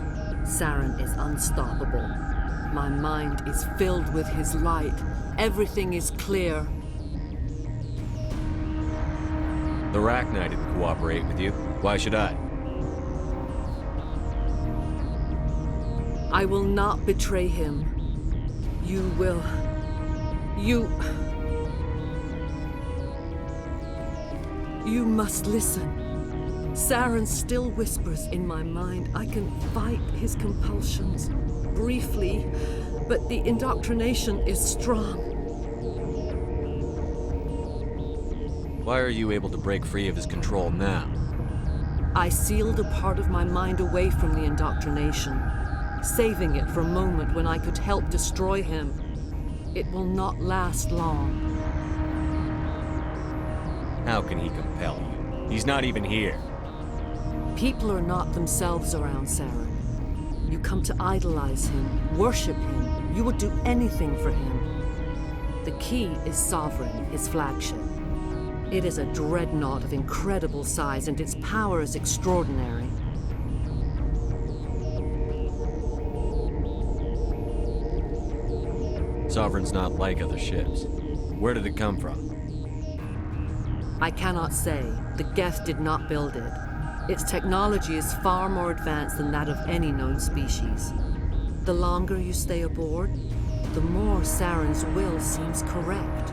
R: Saren is unstoppable. My mind is filled with his light. Everything is clear.
E: The Rachni didn't cooperate with you. Why should I?
R: I will not betray him. You will. You must listen. Saren still whispers in my mind. I can fight his compulsions, briefly, but the indoctrination is strong.
E: Why are you able to break free of his control now?
R: I sealed a part of my mind away from the indoctrination, saving it for a moment when I could help destroy him. It will not last long.
E: How can he compel you? He's not even here.
R: People are not themselves around Saren. You come to idolize him, worship him. You would do anything for him. The key is Sovereign, his flagship. It is a dreadnought of incredible size, and its power is extraordinary.
E: Sovereign's not like other ships. Where did it come from?
R: I cannot say. The Geth did not build it. Its technology is far more advanced than that of any known species. The longer you stay aboard, the more Saren's will seems correct.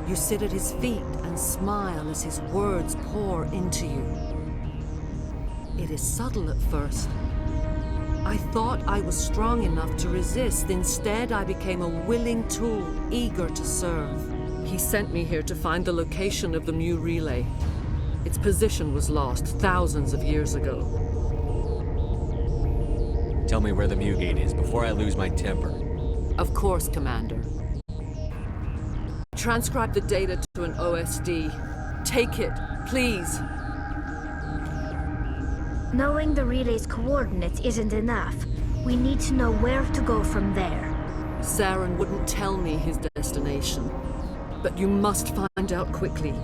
R: You sit at his feet and smile as his words pour into you. It is subtle at first. I thought I was strong enough to resist. Instead, I became a willing tool, eager to serve. He sent me here to find the location of the Mu relay. Its position was lost thousands of years ago.
E: Tell me where the Mu gate is before I lose my temper.
R: Of course, Commander. Transcribe the data to an OSD. Take it, please.
A: Knowing the relay's coordinates isn't enough. We need to know where to go from there.
R: Saren wouldn't tell me his destination. But you must find out quickly.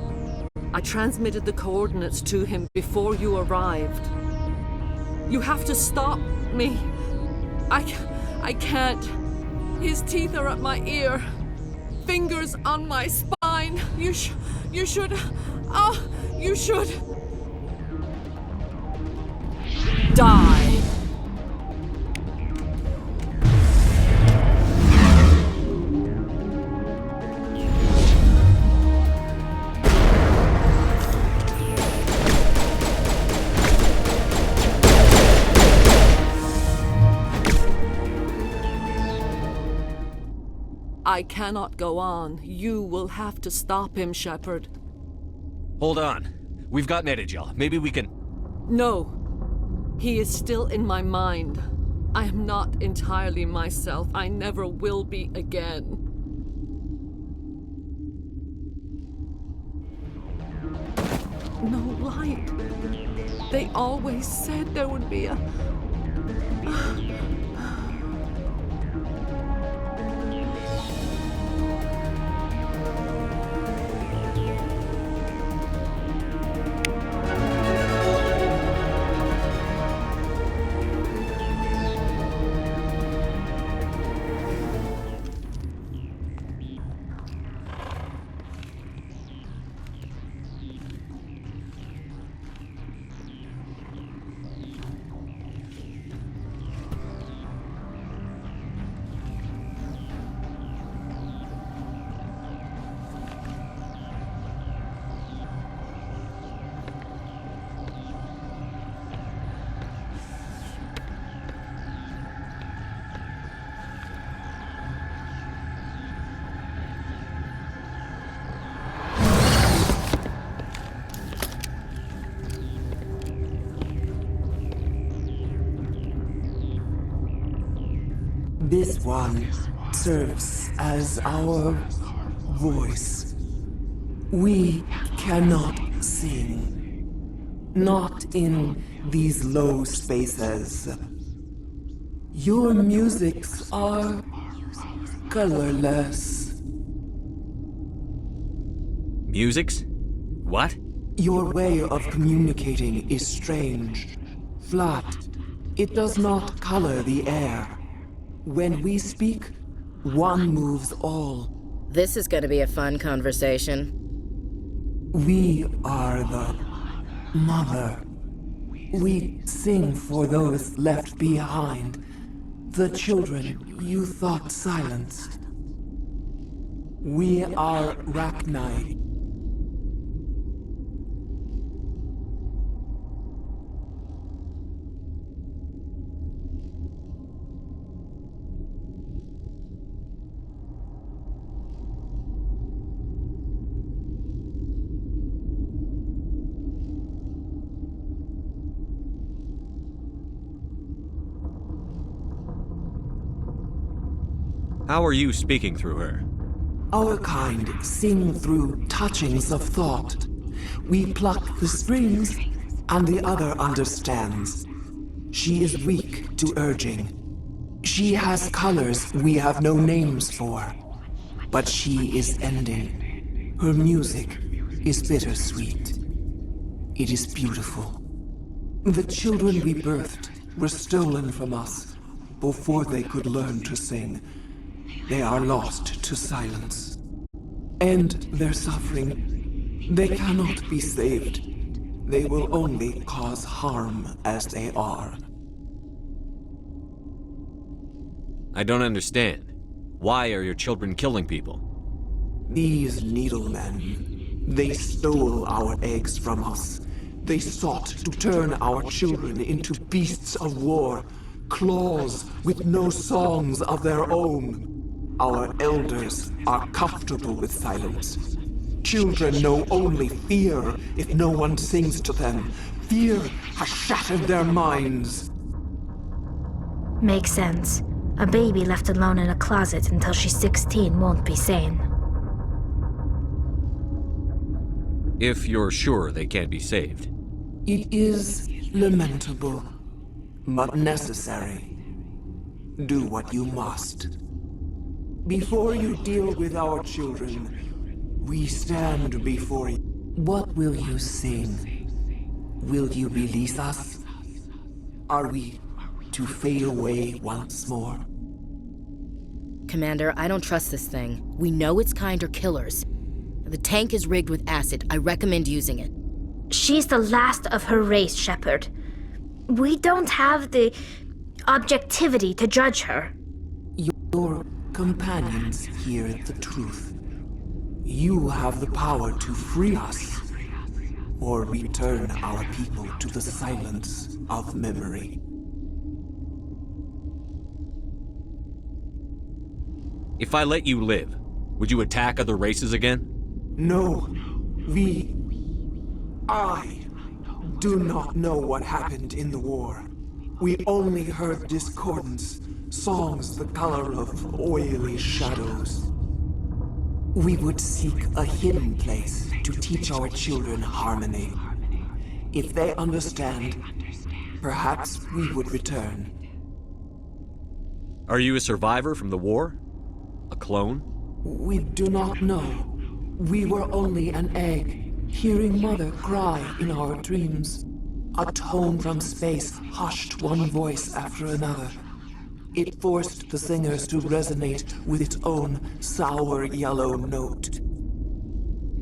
R: I transmitted the coordinates to him before you arrived. You have to stop me. I can't. His teeth are at my ear. Fingers on my spine. You should. Oh, you should. Die. I cannot go on. You will have to stop him, Shepard.
O: Hold on. We've got Metagel. Maybe we can...
R: No. He is still in my mind. I am not entirely myself. I never will be again. No light. They always said there would be a...
S: This one serves as our voice. We cannot sing. Not in these low spaces. Your musics are colorless.
O: Musics? What?
S: Your way of communicating is strange. Flat. It does not color the air. When we speak, one moves all.
C: This is gonna be a fun conversation.
S: We are the mother. We sing for those left behind. The children you thought silenced. We are Rachni.
E: How are you speaking through her?
S: Our kind sing through touchings of thought. We pluck the strings, and the other understands. She is weak to urging. She has colors we have no names for. But she is ending. Her music is bittersweet. It is beautiful. The children we birthed were stolen from us before they could learn to sing. They are lost to silence. And their suffering, they cannot be saved. They will only cause harm as they are.
E: I don't understand. Why are your children killing people?
S: These needlemen, they stole our eggs from us. They sought to turn our children into beasts of war, claws with no songs of their own. Our elders are comfortable with silence. Children know only fear if no one sings to them. Fear has shattered their minds.
A: Makes sense. A baby left alone in a closet until she's 16 won't be sane.
E: If you're sure they can't be saved.
S: It is lamentable, but necessary. Do what you must. Before you deal with our children, we stand before you. What will you sing? Will you release us? Are we to fade away once more?
C: Commander, I don't trust this thing. We know its kind are killers. The tank is rigged with acid. I recommend using it.
A: She's the last of her race, Shepard. We don't have the objectivity to judge her.
S: Your companions hear the truth. You have the power to free us, or return our people to the silence of memory.
E: If I let you live, would you attack other races again?
S: No, I do not know what happened in the war. We only heard discordance, songs the color of oily shadows. We would seek a hidden place to teach our children harmony. If they understand, perhaps we would return.
E: Are you a survivor from the war? A clone?
S: We do not know. We were only an egg, hearing Mother cry in our dreams. A tone from space hushed one voice after another. It forced the singers to resonate with its own sour yellow note.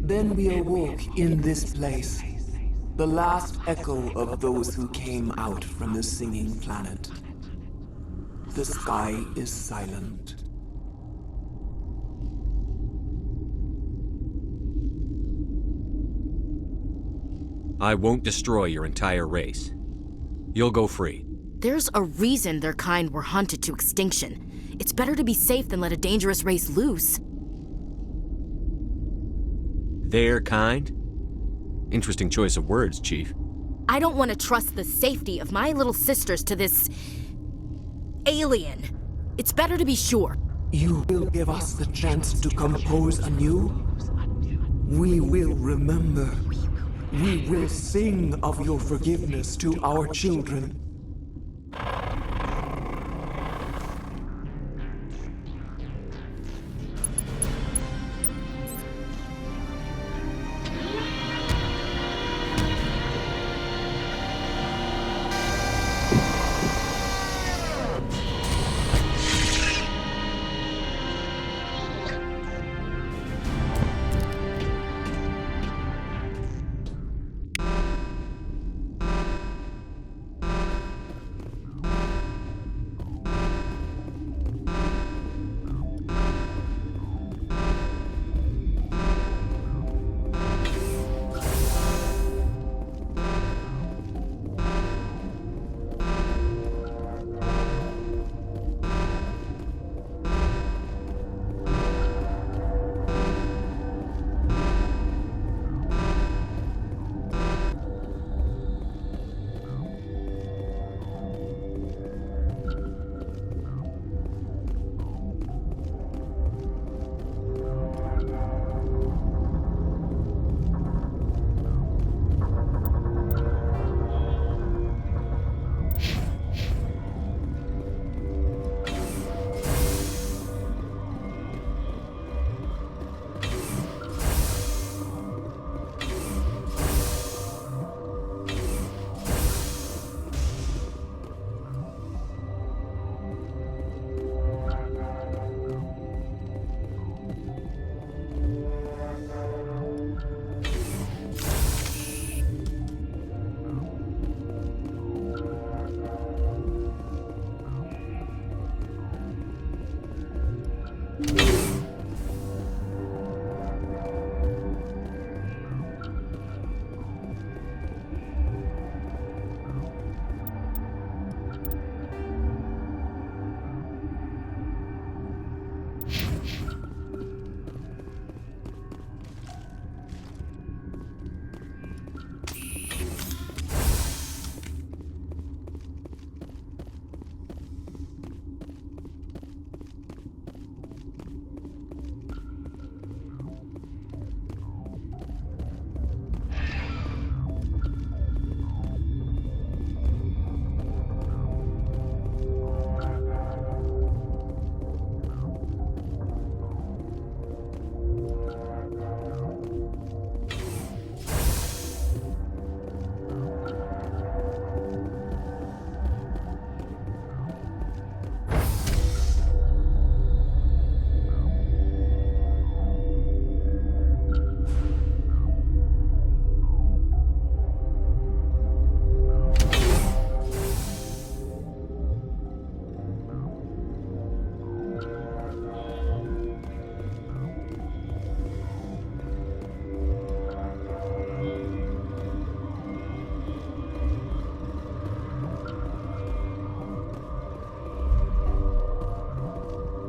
S: Then we awoke in this place, the last echo of those who came out from the singing planet. The sky is silent.
E: I won't destroy your entire race. You'll go free.
C: There's a reason their kind were hunted to extinction. It's better to be safe than let a dangerous race loose.
E: Their kind? Interesting choice of words, Chief.
C: I don't want to trust the safety of my little sisters to this alien. It's better to be sure.
S: You will give us the chance to compose anew? We will remember. We will sing of your forgiveness to our children.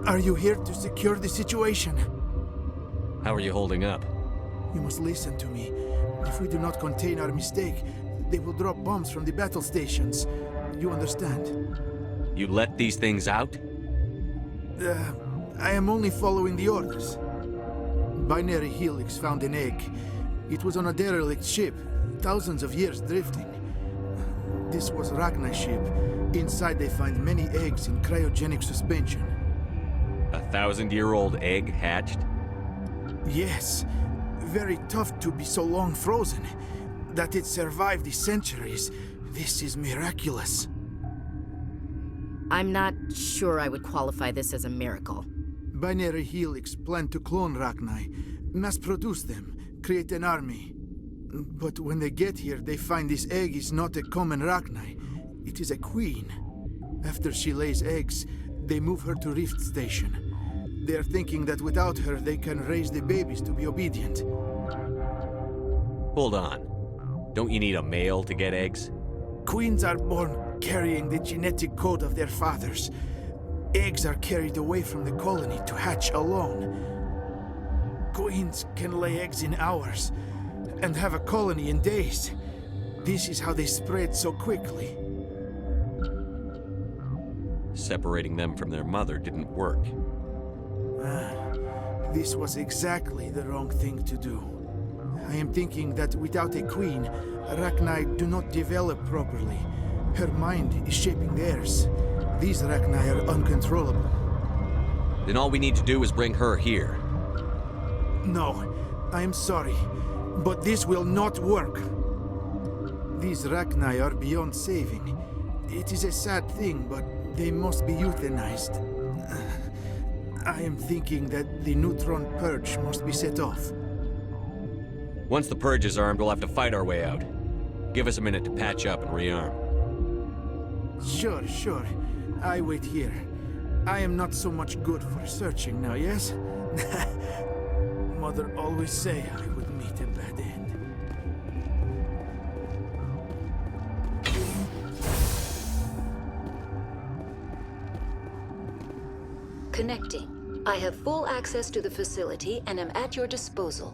T: Are you here to secure the situation?
E: How are you holding up?
T: You must listen to me. If we do not contain our mistake, they will drop bombs from the battle stations. You understand?
E: You let these things out?
T: I am only following the orders. Binary Helix found an egg. It was on a derelict ship, thousands of years drifting. This was Rachni's ship. Inside they find many eggs in cryogenic suspension.
E: 1,000-year-old egg hatched?
T: Yes. Very tough to be so long frozen. That it survived the centuries. This is miraculous.
C: I'm not sure I would qualify this as a miracle.
T: Binary Helix planned to clone Rachni, mass-produce them, create an army. But when they get here, they find this egg is not a common Rachni. It is a queen. After she lays eggs, they move her to Rift Station. They are thinking that without her, they can raise the babies to be obedient.
E: Hold on. Don't you need a male to get eggs?
T: Queens are born carrying the genetic code of their fathers. Eggs are carried away from the colony to hatch alone. Queens can lay eggs in hours and have a colony in days. This is how they spread so quickly.
E: Separating them from their mother didn't work.
T: This was exactly the wrong thing to do. I am thinking that without a queen, Rachni do not develop properly. Her mind is shaping theirs. These Rachni are uncontrollable.
E: Then all we need to do is bring her here.
T: No, I am sorry, but this will not work. These Rachni are beyond saving. It is a sad thing, but they must be euthanized. I am thinking that the neutron purge must be set off.
E: Once the purge is armed, we'll have to fight our way out. Give us a minute to patch up and rearm.
T: Sure. I wait here. I am not so much good for searching now, yes? Mother always say I would meet a bad end.
B: Connecting. I have full access to the facility and am at your disposal.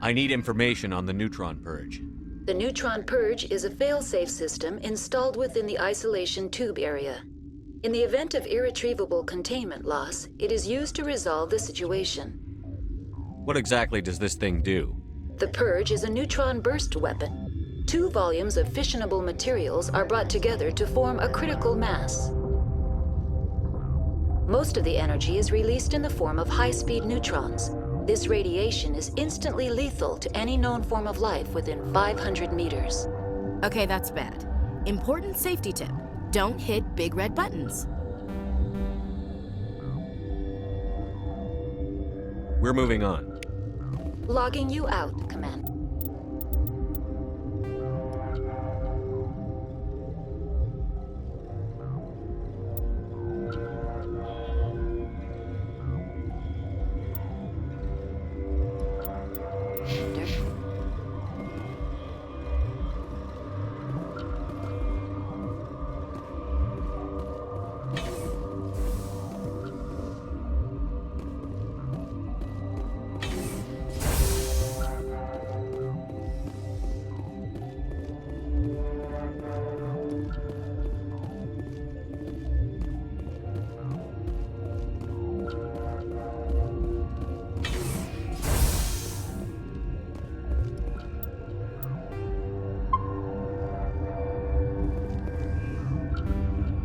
E: I need information on the neutron purge.
B: The neutron purge is a fail-safe system installed within the isolation tube area. In the event of irretrievable containment loss, it is used to resolve the situation.
E: What exactly does this thing do?
B: The purge is a neutron burst weapon. 2 volumes of fissionable materials are brought together to form a critical mass. Most of the energy is released in the form of high-speed neutrons. This radiation is instantly lethal to any known form of life within 500 meters.
C: Okay, that's bad. Important safety tip. Don't hit big red buttons.
E: We're moving on.
B: Logging you out, Commander.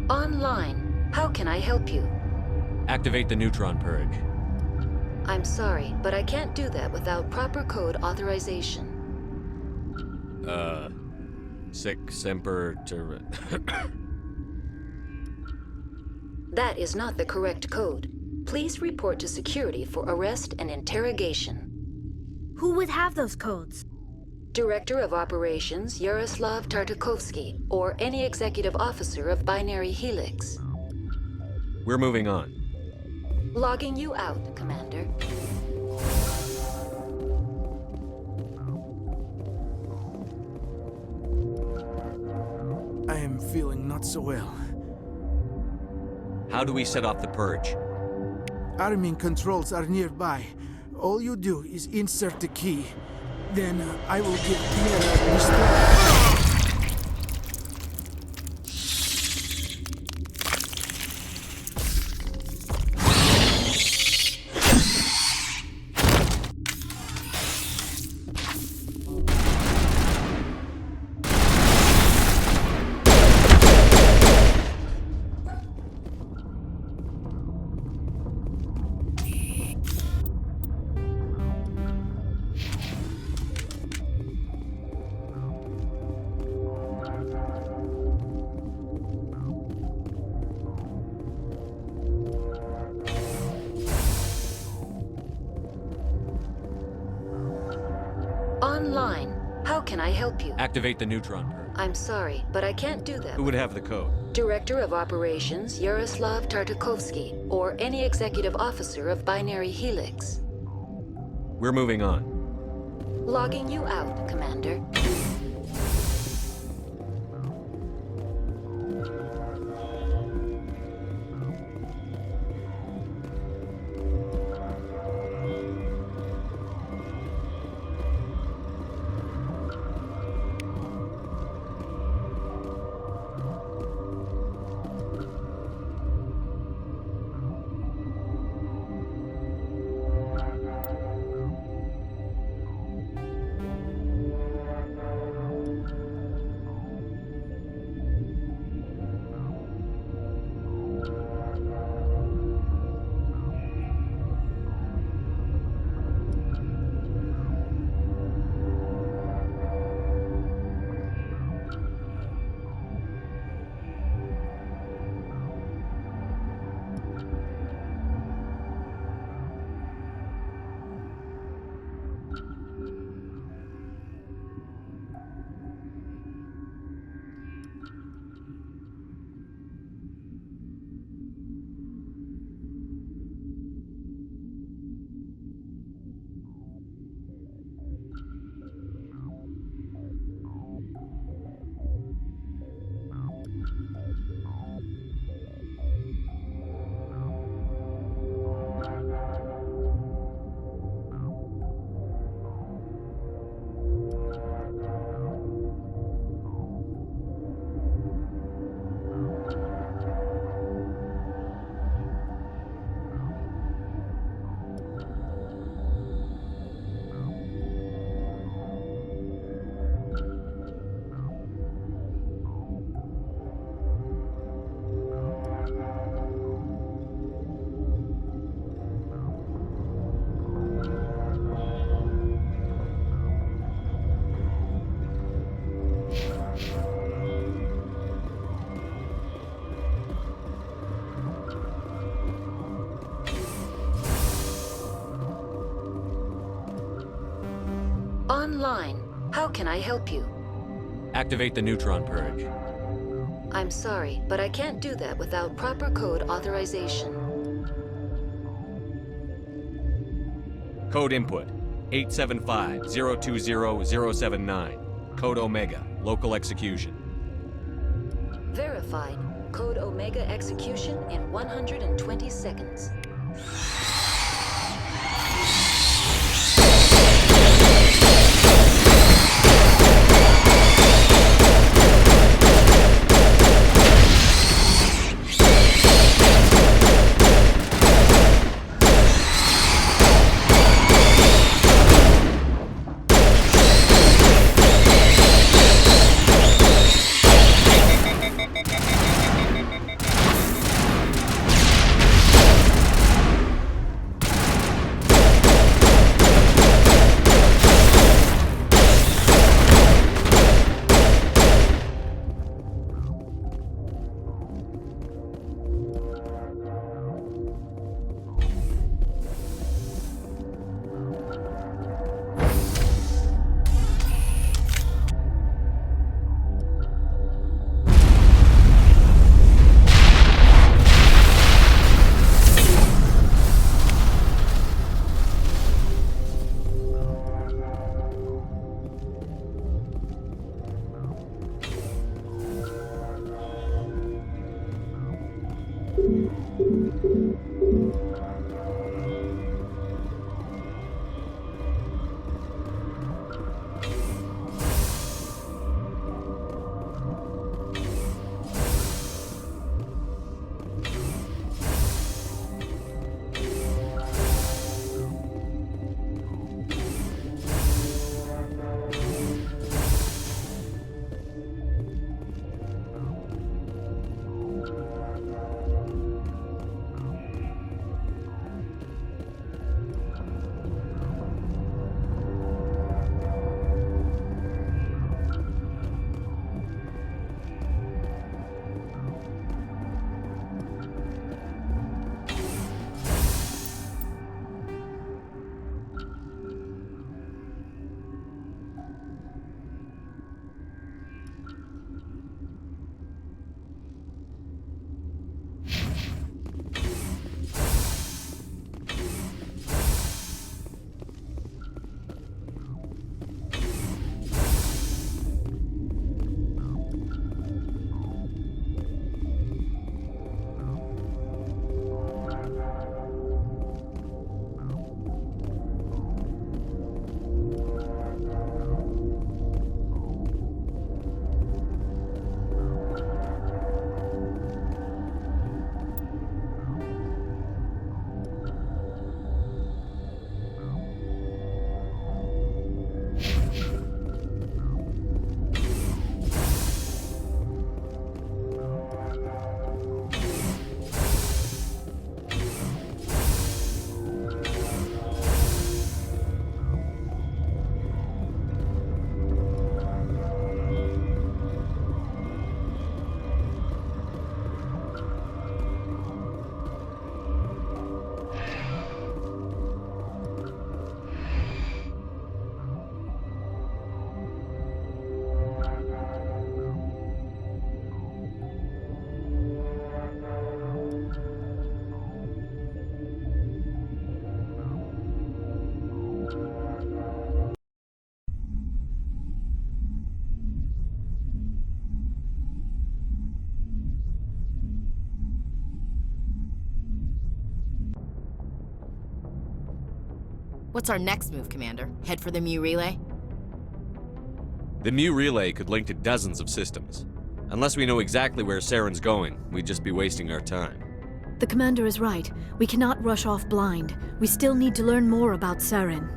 B: Online. How can I help you?
E: Activate the neutron purge.
B: I'm sorry, but I can't do that without proper code authorization.
E: Sic semper ter...
B: That is not the correct code. Please report to security for arrest and interrogation.
A: Who would have those codes?
B: Director of Operations Yaroslav Tartakovsky, or any executive officer of Binary Helix.
E: We're moving on.
B: Logging you out, Commander.
T: I am feeling not so well.
E: How do we set off the purge?
T: Arming controls are nearby. All you do is insert the key. Then I will give Mira restore.
B: Online. How can I help you?
E: Activate the neutron purge.
B: I'm sorry, but I can't do that.
E: Who would have the code?
B: Director of Operations Yaroslav Tartakovsky, or any executive officer of Binary Helix.
E: We're moving on.
B: Logging you out, Commander. Online. How can I help you?
E: Activate the neutron purge.
B: I'm sorry, but I can't do that without proper code authorization.
E: Code input 875-020-079. Code Omega. Local execution.
B: Verified. Code Omega execution in 120 seconds.
C: What's our next move, Commander? Head for the Mu relay?
E: The Mu relay could link to dozens of systems. Unless we know exactly where Saren's going, we'd just be wasting our time.
U: The Commander is right. We cannot rush off blind. We still need to learn more about Saren.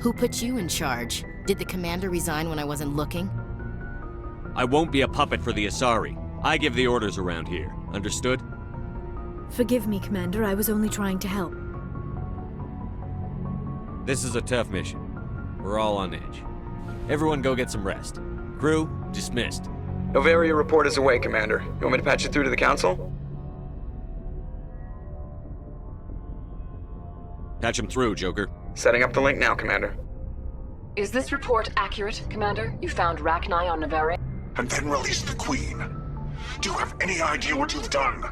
C: Who put you in charge? Did the Commander resign when I wasn't looking?
E: I won't be a puppet for the Asari. I give the orders around here. Understood?
U: Forgive me, Commander. I was only trying to help.
E: This is a tough mission. We're all on edge. Everyone go get some rest. Crew, dismissed.
V: Novaria report is away, Commander. You want me to patch it through to the Council?
E: Patch him through, Joker.
V: Setting up the link now, Commander.
W: Is this report accurate, Commander? You found Rachni on Novaria?
X: And then released the Queen. Do you have any idea what you've done?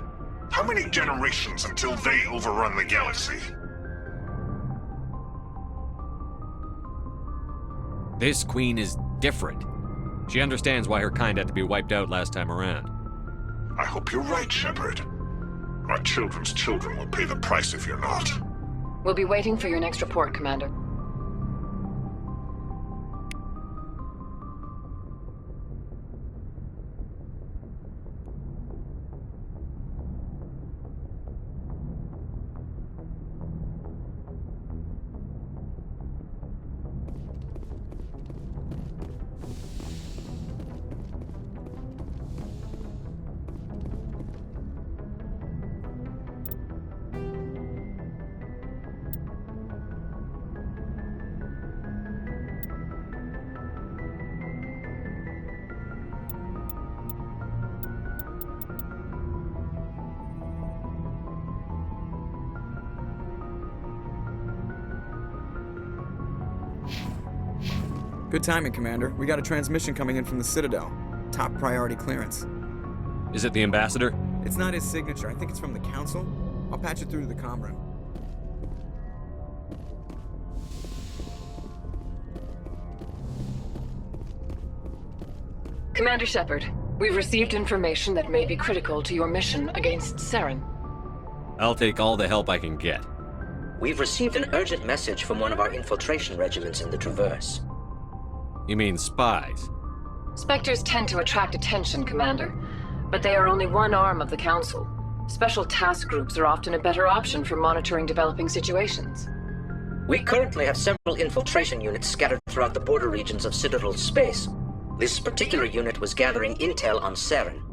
X: How many generations until they overrun the galaxy?
E: This Queen is different. She understands why her kind had to be wiped out last time around.
X: I hope you're right, Shepard. Our children's children will pay the price if you're not.
W: We'll be waiting for your next report, Commander.
Y: Good timing, Commander. We got a transmission coming in from the Citadel. Top priority clearance.
E: Is it the Ambassador?
Y: It's not his signature. I think it's from the Council. I'll patch it through to the comm room.
W: Commander Shepard, we've received information that may be critical to your mission against Saren.
E: I'll take all the help I can get.
Z: We've received an urgent message from one of our infiltration regiments in the Traverse.
E: You mean spies?
W: Spectres tend to attract attention, Commander, but they are only one arm of the Council. Special task groups are often a better option for monitoring developing situations.
Z: We currently have several infiltration units scattered throughout the border regions of Citadel space. This particular unit was gathering intel on Saren.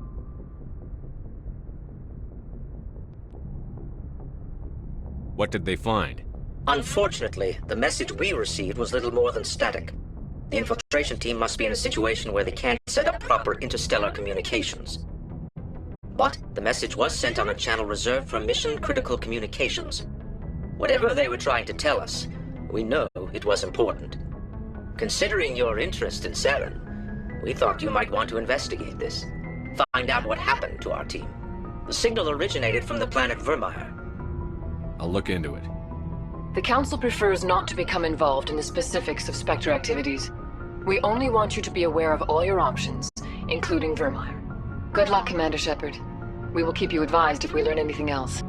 E: What did they find?
Z: Unfortunately, the message we received was little more than static. The infiltration team must be in a situation where they can't set up proper interstellar communications. But the message was sent on a channel reserved for mission-critical communications. Whatever they were trying to tell us, we know it was important. Considering your interest in Saren, we thought you might want to investigate this. Find out what happened to our team. The signal originated from the planet Vermeer.
E: I'll look into it.
W: The Council prefers not to become involved in the specifics of Spectre activities. We only want you to be aware of all your options, including Vermeer. Good luck, Commander Shepard. We will keep you advised if we learn anything else.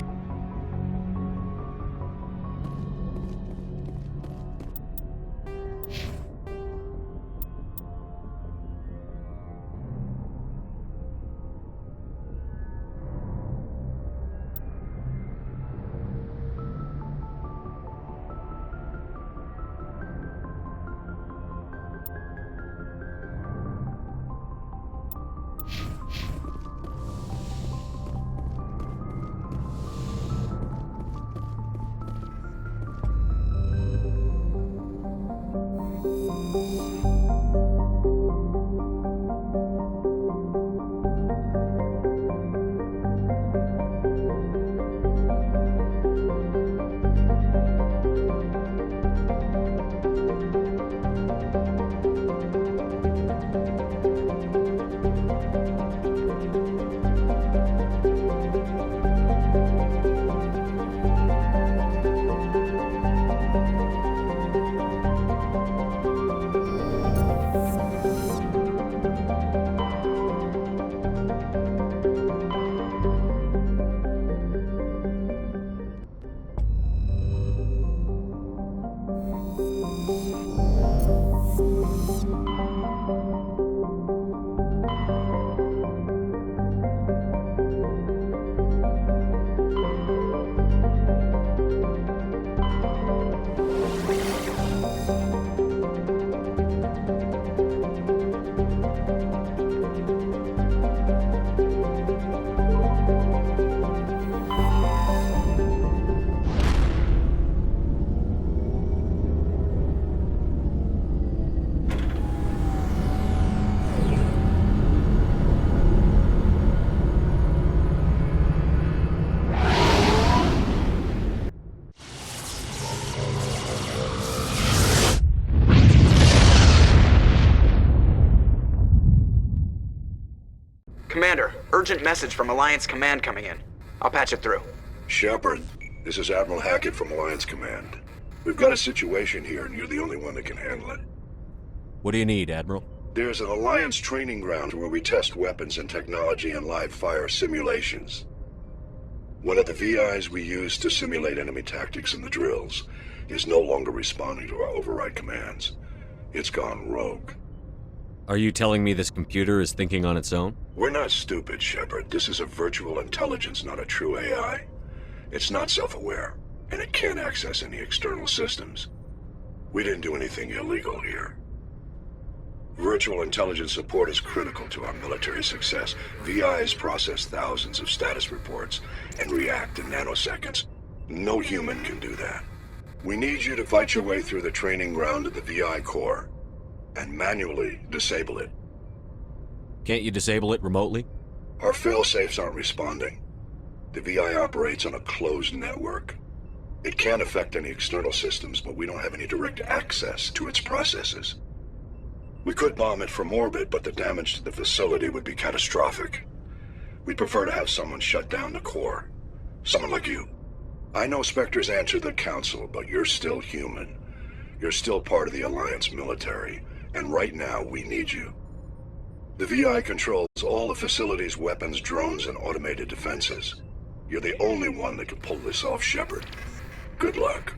V: urgent message from Alliance Command coming in. I'll patch it through.
X: Shepard, this is Admiral Hackett from Alliance Command. We've got a situation here, and you're the only one that can handle it.
E: What do you need, Admiral?
X: There's an Alliance training ground where we test weapons and technology in live fire simulations. One of the VIs we use to simulate enemy tactics in the drills is no longer responding to our override commands. It's gone rogue.
E: Are you telling me this computer is thinking on its own?
X: We're not stupid, Shepard. This is a virtual intelligence, not a true AI. It's not self-aware, and it can't access any external systems. We didn't do anything illegal here. Virtual intelligence support is critical to our military success. VIs process thousands of status reports and react in nanoseconds. No human can do that. We need you to fight your way through the training ground of the VI core and manually disable it.
E: Can't you disable it remotely?
X: Our fail-safes aren't responding. The VI operates on a closed network. It can affect any external systems, but we don't have any direct access to its processes. We could bomb it from orbit, but the damage to the facility would be catastrophic. We'd prefer to have someone shut down the core. Someone like you. I know Spectres answer the Council, but you're still human. You're still part of the Alliance military, and right now we need you. The VI controls all the facility's weapons, drones, and automated defenses. You're the only one that can pull this off, Shepard. Good luck.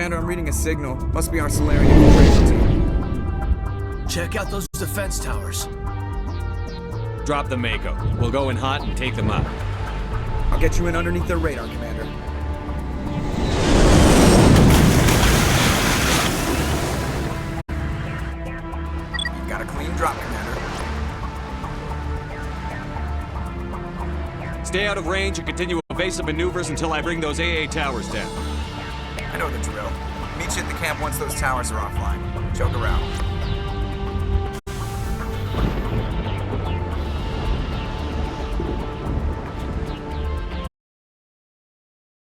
Y: Commander, I'm reading a signal. Must be our Solarian infiltration team.
D: Check out those defense towers.
E: Drop the Mako. We'll go in hot and take them out.
Y: I'll get you in underneath their radar, Commander. You got a clean drop, Commander.
E: Stay out of range and continue evasive maneuvers until I bring those AA towers down.
Y: I know the drill. Meet you at the camp once those towers are offline. Joke around.